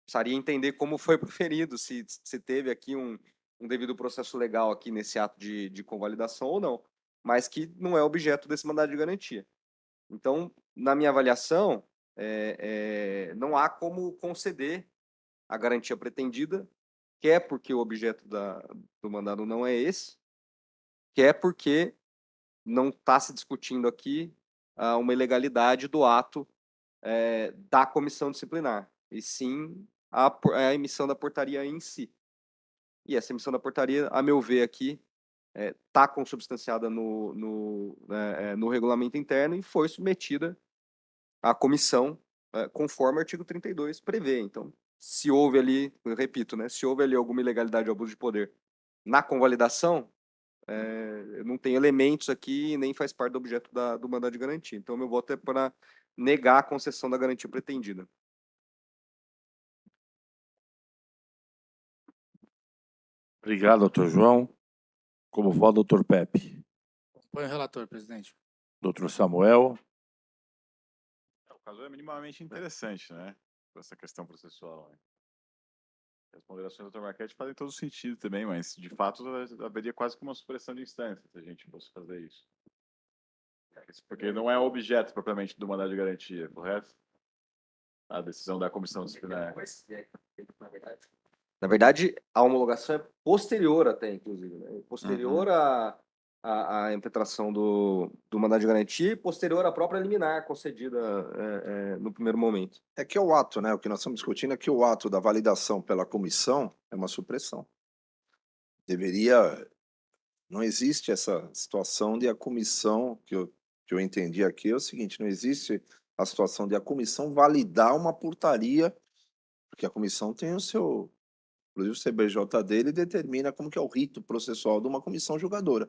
precisaria entender como foi proferido, se teve aqui um devido processo legal aqui nesse ato de convalidação ou não, mas que não é objeto desse mandado de garantia. Então, na minha avaliação, não há como conceder a garantia pretendida, quer porque o objeto do mandado não é esse, quer porque não está se discutindo aqui uma ilegalidade do ato da comissão disciplinar, e sim a emissão da portaria em si. E essa emissão da portaria, a meu ver aqui, está consubstanciada no regulamento interno e foi submetida à comissão conforme o artigo 32 prevê. Então, se houve ali, eu repito, né, se houve ali alguma ilegalidade ou abuso de poder na convalidação, não tem elementos aqui nem faz parte do objeto do mandado de garantia. Então, meu voto é para negar a concessão da garantia pretendida. Obrigado, doutor João. Como voto, doutor Pepe. Acompanho o relator, presidente. Doutor Samuel. O caso é minimamente interessante, né? Essa questão processual. Né? As ponderações do Dr. Marchetti fazem todo sentido também, mas de fato haveria quase que uma supressão de instância se a gente fosse fazer isso. Porque não é objeto propriamente do mandado de garantia, correto? A decisão da comissão disciplinar. Na verdade, a homologação é posterior até, inclusive, né? Posterior à impetração do mandado de garantia e posterior à própria liminar concedida no primeiro momento. É que é o ato, né? O que nós estamos discutindo é que o ato da validação pela comissão é uma supressão. Não existe essa situação de a comissão, que eu entendi aqui, é o seguinte, não existe a situação de a comissão validar uma portaria, porque a comissão tem o seu, inclusive o CBJD, ele determina como que é o rito processual de uma comissão julgadora.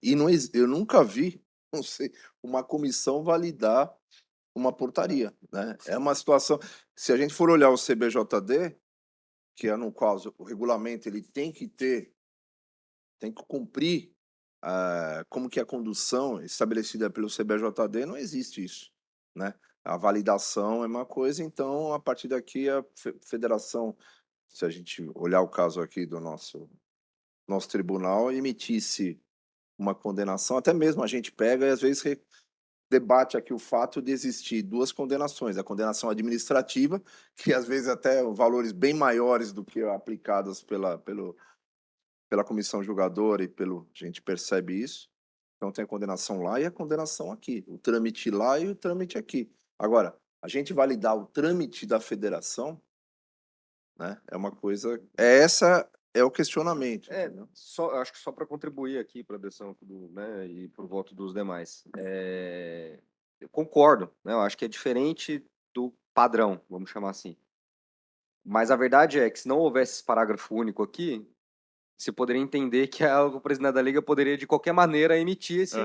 E eu nunca vi, não sei, uma comissão validar uma portaria, né? É uma situação, se a gente for olhar o CBJD, que é no qual o regulamento ele tem que cumprir como que é a condução estabelecida pelo CBJD, não existe isso, né? A validação é uma coisa, então, a partir daqui, a federação, se a gente olhar o caso aqui do nosso tribunal, emitisse uma condenação, até mesmo a gente pega e, às vezes, debate aqui o fato de existir duas condenações, a condenação administrativa, que, às vezes, até valores bem maiores do que aplicados pela comissão julgadora e a gente percebe isso. Então tem a condenação lá e a condenação aqui, o trâmite lá e o trâmite aqui. Agora, a gente validar o trâmite da federação, né, é uma coisa, essa é o questionamento. Acho que só para contribuir aqui para a decisão né, e para o voto dos demais. Eu concordo, né, eu acho que é diferente do padrão, vamos chamar assim. Mas a verdade é que se não houvesse esse parágrafo único aqui, você poderia entender que o presidente da Liga poderia, de qualquer maneira, emitir esse...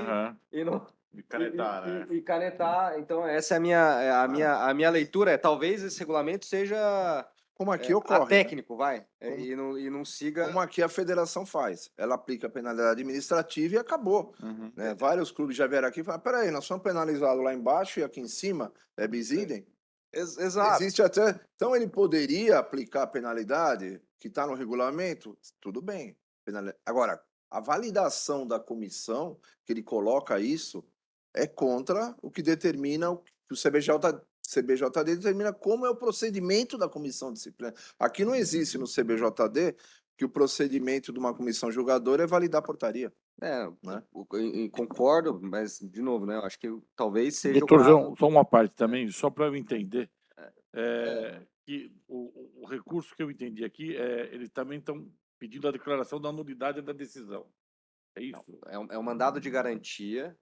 E não... canetar, né? E canetar. Então, essa é a minha leitura. Talvez esse regulamento seja... Como aqui ocorre, técnico, né? vai. E não siga... Como aqui a federação faz. Ela aplica a penalidade administrativa e acabou. Né? Vários clubes já vieram aqui e falaram, peraí, nós somos penalizados lá embaixo e aqui em cima é bis idem? Exato. Existe até... Então, ele poderia aplicar a penalidade que está no regulamento? Tudo bem. Agora, a validação da comissão, que ele coloca isso, é contra o que determina o que o CBJD determina como é o procedimento da comissão disciplinar. Aqui não existe no CBJD que o procedimento de uma comissão julgadora é validar a portaria. Né? Eu concordo, mas, de novo, né, eu acho que talvez seja Doutor o caso... João, só uma parte também, só para eu entender, que o recurso que eu entendi aqui, eles também estão pedindo a declaração da nulidade da decisão. É isso? É um mandado de garantia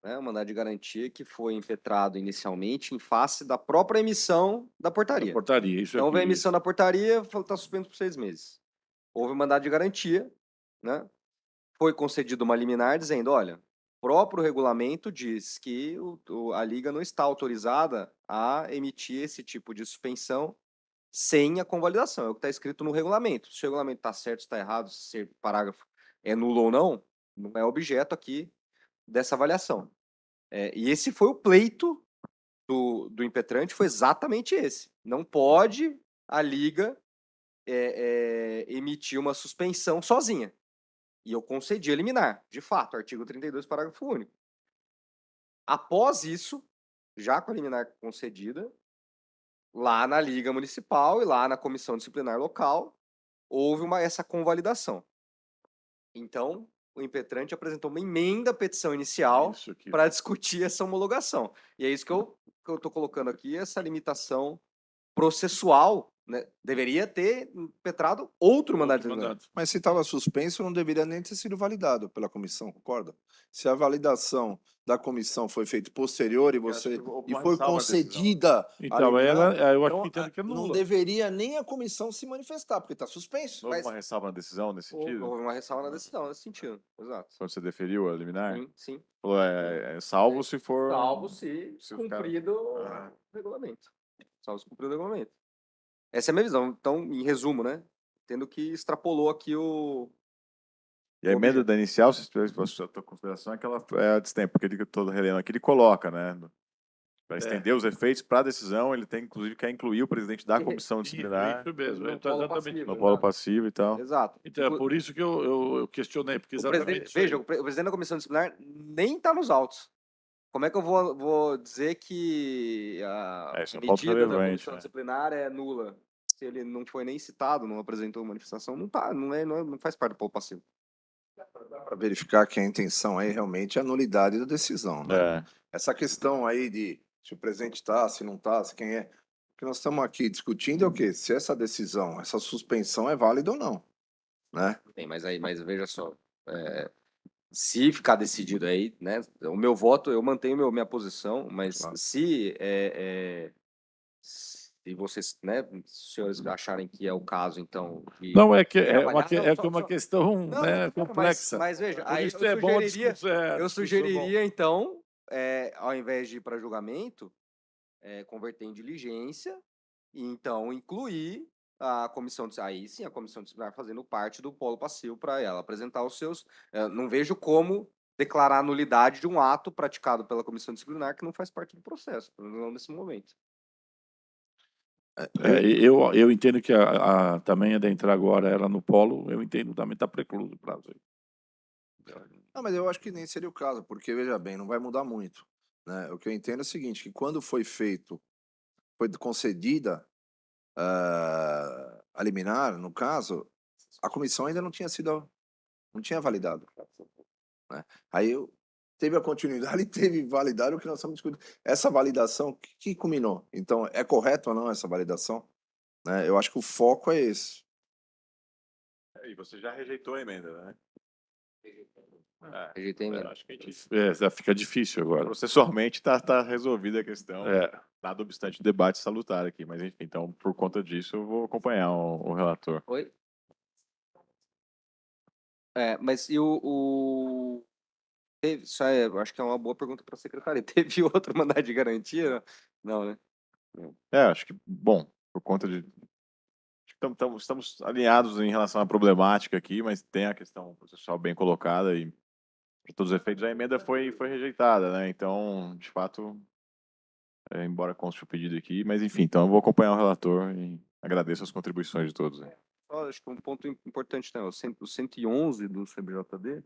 né? Um mandado de garantia que foi impetrado inicialmente em face da própria emissão da Da portaria. portaria, isso Então, aqui. houve a emissão isso. da portaria, está suspenso por 6 meses. Houve um mandado de garantia, né? Foi concedido uma liminar dizendo, olha, o próprio regulamento diz que a Liga não está autorizada a emitir esse tipo de suspensão sem a convalidação. É o que está escrito no regulamento. Se o regulamento está certo, está errado, se o parágrafo é nulo ou não é objeto aqui dessa avaliação. E esse foi o pleito do impetrante, foi exatamente esse. Não pode a Liga emitir uma suspensão sozinha. E eu concedi a liminar, de fato, artigo 32, parágrafo único. Após isso, já com a liminar concedida, lá na Liga Municipal e lá na Comissão Disciplinar Local, houve essa convalidação. Então, o impetrante apresentou uma emenda à petição inicial Isso aqui. para discutir essa homologação. E é isso que eu estou colocando aqui, essa limitação processual, né? Deveria ter impetrado outro mandado de Outro liminar. mandado. Mas se estava suspenso, não deveria nem ter sido validado pela comissão, concorda? Se a validação da comissão foi feita posterior e acho você que houve e uma foi ressalva à decisão. concedida a Então, liminar, eu acho então, que entendo que é não nula. deveria nem a comissão se manifestar, porque está suspenso. Não houve Mas- uma ressalva na decisão nesse sentido? Houve uma ressalva na decisão, nesse sentido. Exato. Quando você deferiu a liminar? Sim, sim. Falou, salvo se for... Salvo se se os caras- cumprido Ah. o regulamento. Salvo se cumprido o regulamento. Essa é a minha visão. Então, em resumo, né? Tendo que extrapolou aqui o... E a o emenda objeto. da inicial, se a tua consideração é que ela é a destempo, porque ele que eu estou relendo aqui, ele coloca, né? Para estender os efeitos para a decisão, ele tem, inclusive, quer incluir o presidente da comissão disciplinar Isso mesmo. No Então, polo exatamente. passivo, no exato. polo passivo e tal. Exato. Então, é por isso que eu questionei, porque O exatamente presidente, isso aí. veja, o presidente da comissão disciplinar nem está nos autos. Como é que eu vou dizer que a Isso é um ponto medida da relevante, comissão né? disciplinar é nula? Se ele não foi nem citado, não apresentou manifestação, não faz parte do polo passivo. Para verificar que a intenção aí realmente é a nulidade da decisão, né? É. Essa questão aí de se o presidente está, se não está, se quem é. O que nós estamos aqui discutindo é o quê? Se essa decisão, essa suspensão é válida ou não, né? Tem, mas veja só, se ficar decidido aí, né? O meu voto, eu mantenho minha posição, mas Claro. se vocês, né, os senhores acharem que é o caso, então, de Não, é que é reavaliar- uma, Não, só- uma só- questão Não, né, não, claro, complexa. Mas veja, Por aí isso é bom a discussão. eu sugeriria, então, ao invés de ir para julgamento, converter em diligência e então incluir a comissão aí sim a comissão disciplinar fazendo parte do polo passivo para ela apresentar os seus. Não vejo como declarar a nulidade de um ato praticado pela comissão disciplinar que não faz parte do processo, pelo menos não nesse momento. Eu entendo que também adentrar agora ela no polo, eu entendo também está precluso o prazo. Não, mas eu acho que nem seria o caso, porque, veja bem, não vai mudar muito, né? O que eu entendo é o seguinte, que quando foi concedida a liminar, no caso, a comissão ainda não tinha validado, né? Aí teve a continuidade e teve validado o que nós estamos discutindo. Essa validação, que culminou? Então, é correto ou não essa validação? Né? Eu acho que o foco é esse. E você já rejeitou a emenda, né? Rejeitei a emenda. Acho que a gente, Já fica difícil agora. processualmente tá resolvida a questão, É. nada obstante o debate salutar aqui. Mas, enfim, então, por conta disso, eu vou acompanhar o relator. Oi? Mas e isso eu acho que é uma boa pergunta para a secretaria. Teve outro mandado de garantia? Não, né? Acho que, bom, por conta de... Estamos alinhados em relação à problemática aqui, mas tem a questão processual bem colocada e, para todos os efeitos, a emenda foi rejeitada, né? Então, de fato, embora conste o pedido aqui, mas enfim, então eu vou acompanhar o relator e agradeço as contribuições de todos. Né? Acho que um ponto importante, né? O 111 do CBJD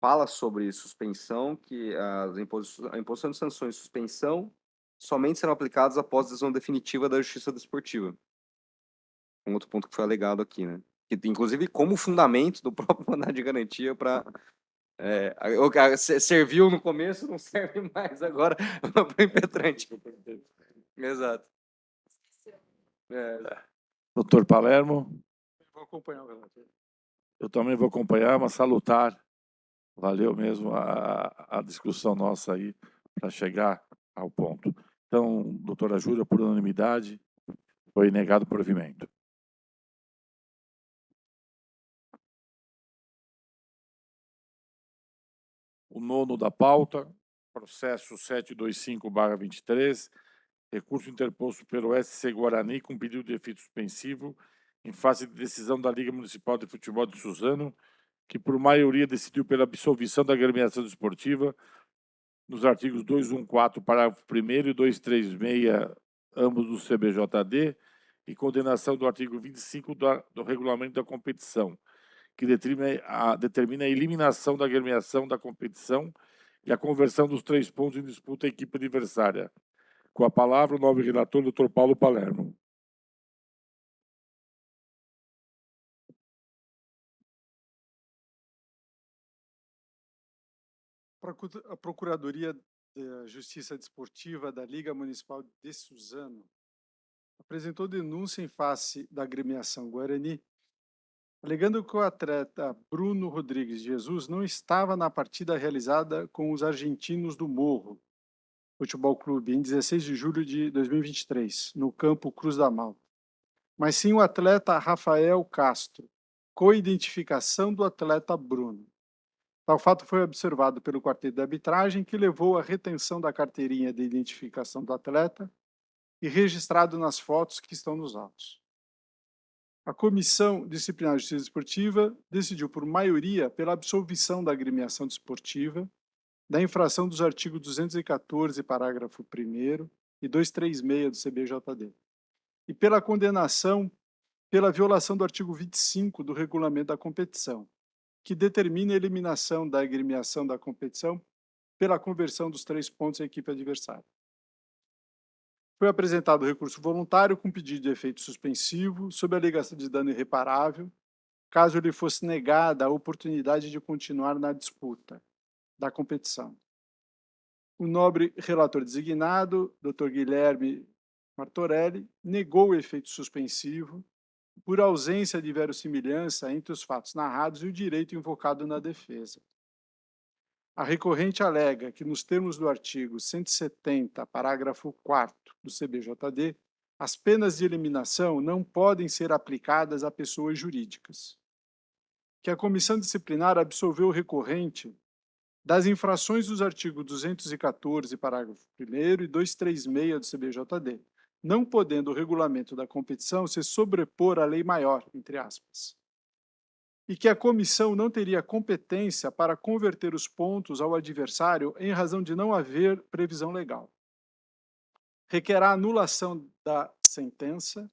fala sobre suspensão, que a imposição de sanções e suspensão somente serão aplicadas após a decisão definitiva da Justiça Desportiva. Um outro ponto que foi alegado aqui, né? Que, inclusive, como fundamento do próprio mandado de garantia para... serviu no começo, não serve mais agora para o impetrante. Exato. Doutor Palermo, Vou acompanhar o relator. eu também vou acompanhar, mas salutar Valeu mesmo a discussão nossa aí para chegar ao ponto. Então, doutora Júlia, por unanimidade, foi negado o provimento. O nono da pauta, processo 725/23, recurso interposto pelo SC Guarani com pedido de efeito suspensivo em face de decisão da Liga Municipal de Futebol de Suzano, que por maioria decidiu pela absolvição da agremiação desportiva nos artigos 214, parágrafo 1º e 236, ambos do CBJD, e condenação do artigo 25 do regulamento da competição, que determina a eliminação da agremiação da competição e a conversão dos 3 pontos em disputa à equipe adversária. Com a palavra, o nobre relator, Dr. Paulo Palermo. A Procuradoria da Justiça Desportiva da Liga Municipal de Suzano apresentou denúncia em face da agremiação Guarani, alegando que o atleta Bruno Rodrigues Jesus não estava na partida realizada com os argentinos do Morro Futebol Clube em 16 de julho de 2023, no campo Cruz da Malta, mas sim o atleta Rafael Castro, com identificação do atleta Bruno. Tal fato foi observado pelo quarteto de arbitragem, que levou à retenção da carteirinha de identificação do atleta e registrado nas fotos que estão nos autos. A Comissão Disciplinar de Justiça Desportiva decidiu por maioria pela absolvição da agremiação desportiva da infração dos artigos 214, parágrafo 1º e 236 do CBJD, e pela condenação pela violação do artigo 25 do regulamento da competição, que determina a eliminação da agremiação da competição pela conversão dos 3 pontos à equipe adversária. Foi apresentado recurso voluntário com pedido de efeito suspensivo sob a alegação de dano irreparável, caso lhe fosse negada a oportunidade de continuar na disputa da competição. O nobre relator designado, Dr. Guilherme Martorelli, negou o efeito suspensivo por ausência de verossimilhança entre os fatos narrados e o direito invocado na defesa. A recorrente alega que, nos termos do artigo 170, parágrafo 4º do CBJD, as penas de eliminação não podem ser aplicadas a pessoas jurídicas. Que a comissão disciplinar absolveu o recorrente das infrações dos artigos 214, parágrafo 1º e 236 do CBJD, não podendo o regulamento da competição se sobrepor à lei maior, entre aspas. E que a comissão não teria competência para converter os pontos ao adversário em razão de não haver previsão legal. Requer a anulação da sentença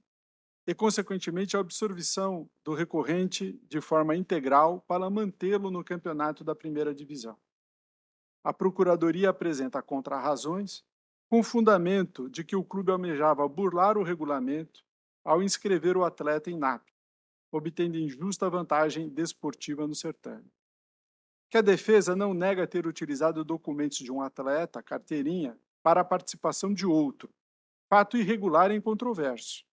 e, consequentemente, a absolvição do recorrente de forma integral para mantê-lo no campeonato da primeira divisão. A Procuradoria apresenta contrarrazões com fundamento de que o clube almejava burlar o regulamento ao inscrever o atleta inapto, obtendo injusta vantagem desportiva no certame. Que a defesa não nega ter utilizado documentos de um atleta, carteirinha, para a participação de outro, fato irregular e incontroverso,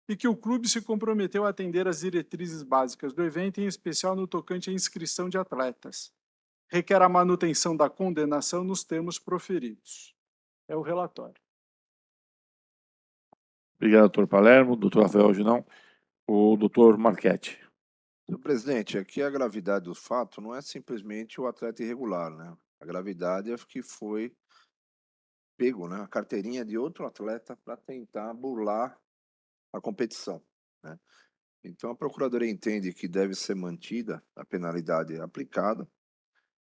e que o clube se comprometeu a atender às diretrizes básicas do evento, em especial no tocante à inscrição de atletas. Requer a manutenção da condenação nos termos proferidos. É o relatório. Obrigado, doutor Palermo. Doutor Rafael Ginão. O doutor Marchetti. Senhor presidente, aqui a gravidade do fato não é simplesmente o atleta irregular, né? A gravidade é que foi pego, né, a carteirinha de outro atleta para tentar burlar a competição, né? Então a Procuradoria entende que deve ser mantida a penalidade aplicada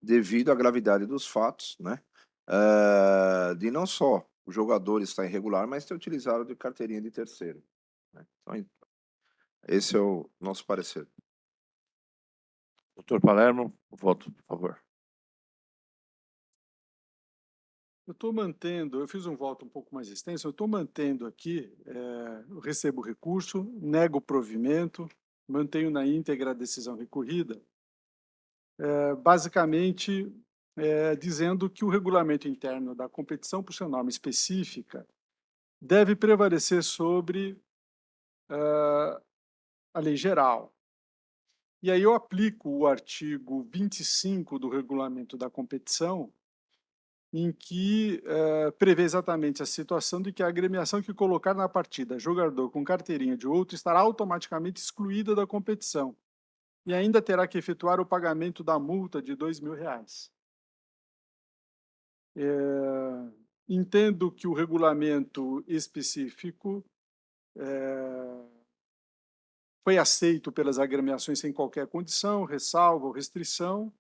devido à gravidade dos fatos, né? De não só o jogador estar irregular, mas ter utilizado de carteirinha de terceiro, né? Então, esse é o nosso parecer. Doutor Palermo, voto, por favor. Eu fiz um voto um pouco mais extenso, eu estou mantendo aqui, eu recebo o recurso, nego o provimento, mantenho na íntegra a decisão recorrida, basicamente dizendo que o regulamento interno da competição, por seu norma específica, deve prevalecer sobre a lei geral. E aí eu aplico o artigo 25 do regulamento da competição, em que prevê exatamente a situação de que a agremiação que colocar na partida jogador com carteirinha de outro estará automaticamente excluída da competição e ainda terá que efetuar o pagamento da multa de R$ 2.000. Entendo que o regulamento específico foi aceito pelas agremiações sem qualquer condição, ressalva ou restrição,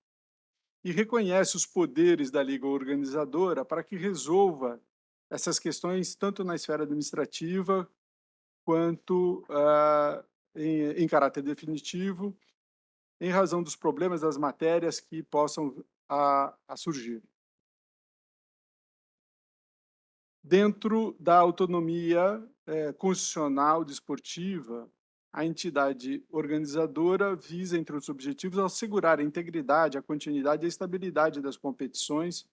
e reconhece os poderes da liga organizadora para que resolva essas questões tanto na esfera administrativa quanto em caráter definitivo, em razão dos problemas das matérias que possam a surgir. Dentro da autonomia constitucional desportiva, a entidade organizadora visa, entre os objetivos, assegurar a integridade, a continuidade e a estabilidade das competições,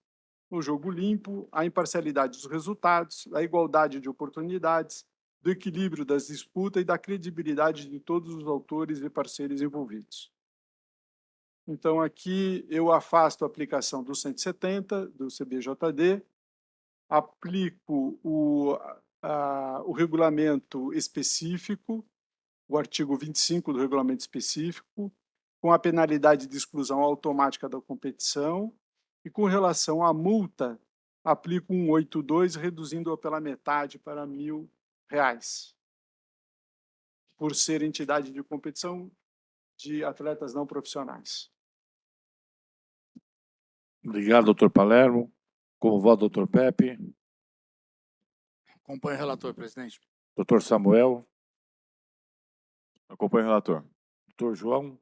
o jogo limpo, a imparcialidade dos resultados, a igualdade de oportunidades, do equilíbrio das disputas e da credibilidade de todos os autores e parceiros envolvidos. Então, aqui eu afasto a aplicação do 170, do CBJD, aplico o regulamento específico, o artigo 25 do regulamento específico, com a penalidade de exclusão automática da competição, e com relação à multa, aplico 182, reduzindo-a pela metade para R$ 1.000, por ser entidade de competição de atletas não profissionais. Obrigado, doutor Palermo. Como voto, doutor Pepe. Acompanho o relator, presidente. Doutor Samuel. Acompanho o relator. Doutor João.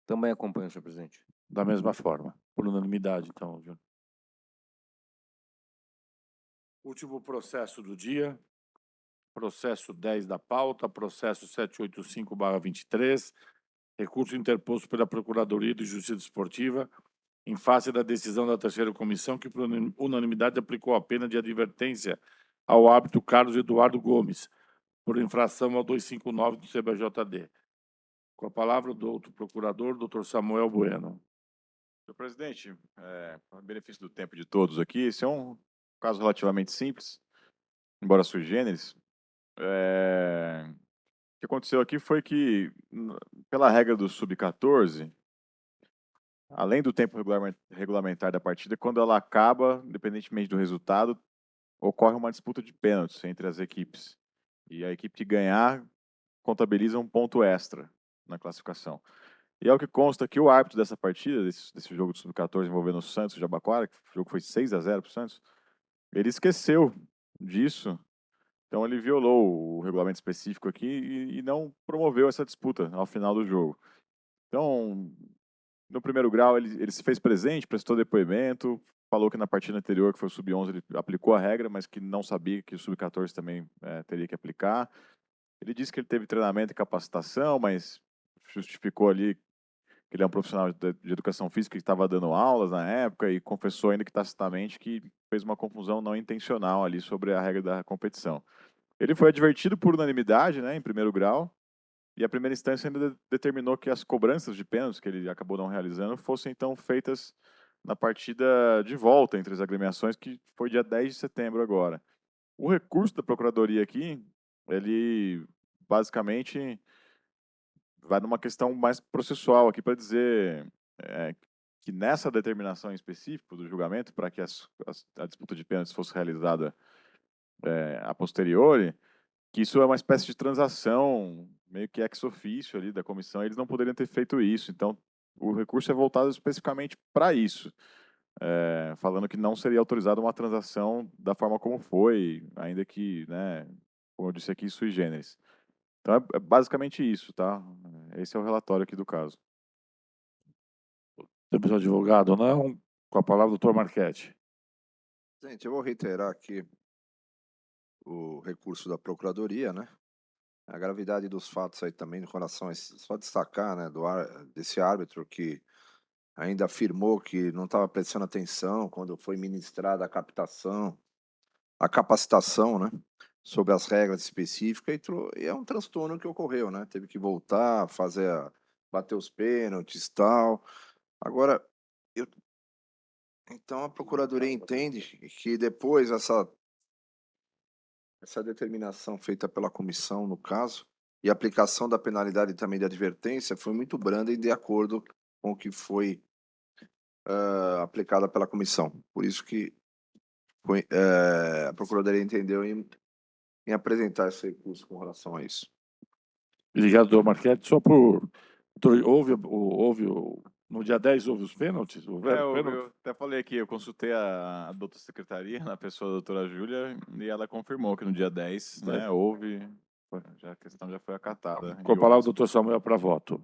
Também acompanho, senhor presidente. Da mesma forma, por unanimidade, então, Júnior. Último processo do dia. Processo 10 da pauta, processo 785/23, recurso interposto pela Procuradoria de Justiça Desportiva, em face da decisão da terceira comissão, que por unanimidade aplicou a pena de advertência ao árbitro Carlos Eduardo Gomes, por infração ao 259 do CBJD. Com a palavra o doutor procurador, doutor Samuel Bueno. Senhor presidente, para benefício do tempo de todos aqui, esse é um caso relativamente simples, embora sui generis. O que aconteceu aqui foi que, pela regra do sub-14, além do tempo regulamentar da partida, quando ela acaba, independentemente do resultado, ocorre uma disputa de pênaltis entre as equipes. E a equipe que ganhar contabiliza um ponto extra na classificação. E é o que consta que o árbitro dessa partida, desse jogo de sub-14 envolvendo o Santos e o Jabaquara, que o jogo foi 6-0 para o Santos, ele esqueceu disso. Então ele violou o regulamento específico aqui e não promoveu essa disputa ao final do jogo. Então, no primeiro grau, ele se fez presente, prestou depoimento, falou que na partida anterior, que foi o sub-11, ele aplicou a regra, mas que não sabia que o sub-14 também teria que aplicar. Ele disse que ele teve treinamento e capacitação, mas justificou ali que ele é um profissional de educação física que estava dando aulas na época e confessou ainda que tacitamente que fez uma confusão não intencional ali sobre a regra da competição. Ele foi advertido por unanimidade, né, em primeiro grau, e a primeira instância ainda determinou que as cobranças de pênaltis, que ele acabou não realizando, fossem então feitas na partida de volta entre as agremiações, que foi dia 10 de setembro agora. O recurso da Procuradoria aqui, ele basicamente vai numa questão mais processual aqui para dizer que nessa determinação em específico do julgamento, para que a disputa de pênaltis fosse realizada a posteriori, que isso é uma espécie de transação meio que ex officio ali da comissão, eles não poderiam ter feito isso. Então, o recurso é voltado especificamente para isso, falando que não seria autorizada uma transação da forma como foi, ainda que, né, como eu disse aqui, sui generis. Então, é basicamente isso, tá? Esse é o relatório aqui do caso. Temos o advogado ou não? Com a palavra, doutor Marchetti. Gente, eu vou reiterar aqui o recurso da Procuradoria, né? A gravidade dos fatos aí também em relação a só destacar, né, desse árbitro que ainda afirmou que não estava prestando atenção quando foi ministrada a capacitação, né, sobre as regras específicas e é um transtorno que ocorreu, né? Teve que voltar, fazer bater os pênaltis, tal. Agora, então a procuradoria entende que depois essa determinação feita pela comissão, no caso, e a aplicação da penalidade também de advertência foi muito branda e de acordo com o que foi aplicada pela comissão. Por isso que a procuradoria entendeu em apresentar esse recurso com relação a isso. Obrigado, doutor Marchetti. Só por... No dia 10 houve os pênaltis? Houveram pênaltis? Eu até falei aqui, eu consultei a doutora secretaria, na pessoa da doutora Júlia, e ela confirmou que no dia 10, né, houve, a questão já foi acatada. Com a palavra, o doutor Samuel, para voto.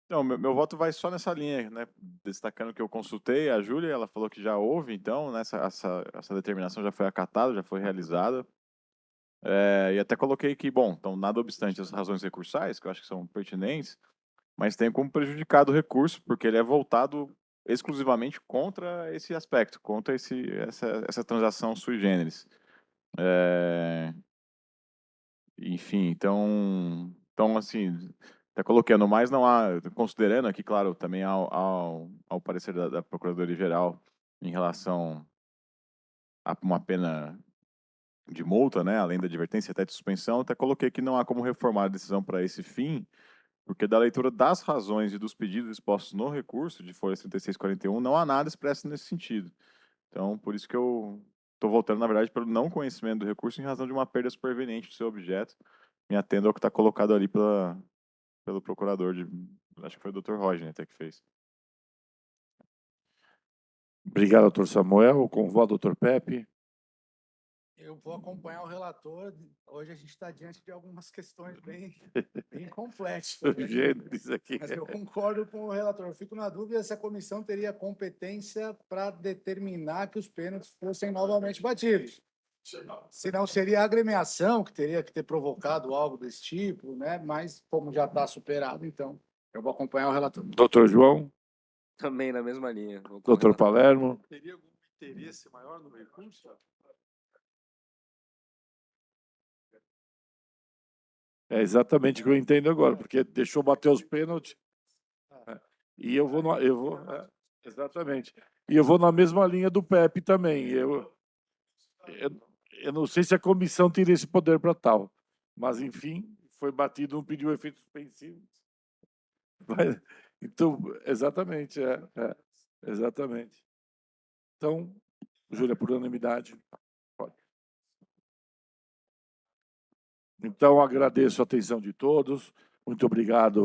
Não, meu voto vai só nessa linha, né, destacando que eu consultei a Júlia, ela falou que já houve, então, né, essa determinação já foi acatada, já foi realizada. E até coloquei que, bom, então, nada obstante as razões recursais, que eu acho que são pertinentes, mas tem como prejudicado o recurso, porque ele é voltado exclusivamente contra esse aspecto, contra essa transação sui generis. Enfim, então, assim, até coloquei, no mais não há, considerando aqui, claro, também ao parecer da Procuradoria-Geral em relação a uma pena de multa, né, além da advertência até de suspensão, até coloquei que não há como reformar a decisão para esse fim, porque da leitura das razões e dos pedidos expostos no recurso de folha 3641, não há nada expresso nesse sentido. Então, por isso que eu estou voltando, na verdade, pelo não conhecimento do recurso em razão de uma perda superveniente do seu objeto, me atendo ao que está colocado ali pelo procurador, acho que foi o Dr. Roger até que fez. Obrigado, doutor Samuel. Com o voto, doutor Pepe. Eu vou acompanhar o relator. Hoje a gente está diante de algumas questões bem complexas. Mas eu concordo com o relator. Eu fico na dúvida se a comissão teria competência para determinar que os pênaltis fossem novamente batidos. Se não, seria a agremiação que teria que ter provocado algo desse tipo, né? Mas como já está superado, então eu vou acompanhar o relator. Doutor João. Também na mesma linha. Doutor Palermo. Teria algum interesse maior no recurso? É exatamente o que eu entendo agora, porque deixou bater os pênaltis. E eu vou, exatamente. E eu vou na mesma linha do Pepe também. Eu não sei se a comissão teria esse poder para tal, mas enfim, foi batido, não pediu efeito suspensivo. Então, exatamente, exatamente. Então, Júlia, por unanimidade. Pode. Então, agradeço a atenção de todos. Muito obrigado.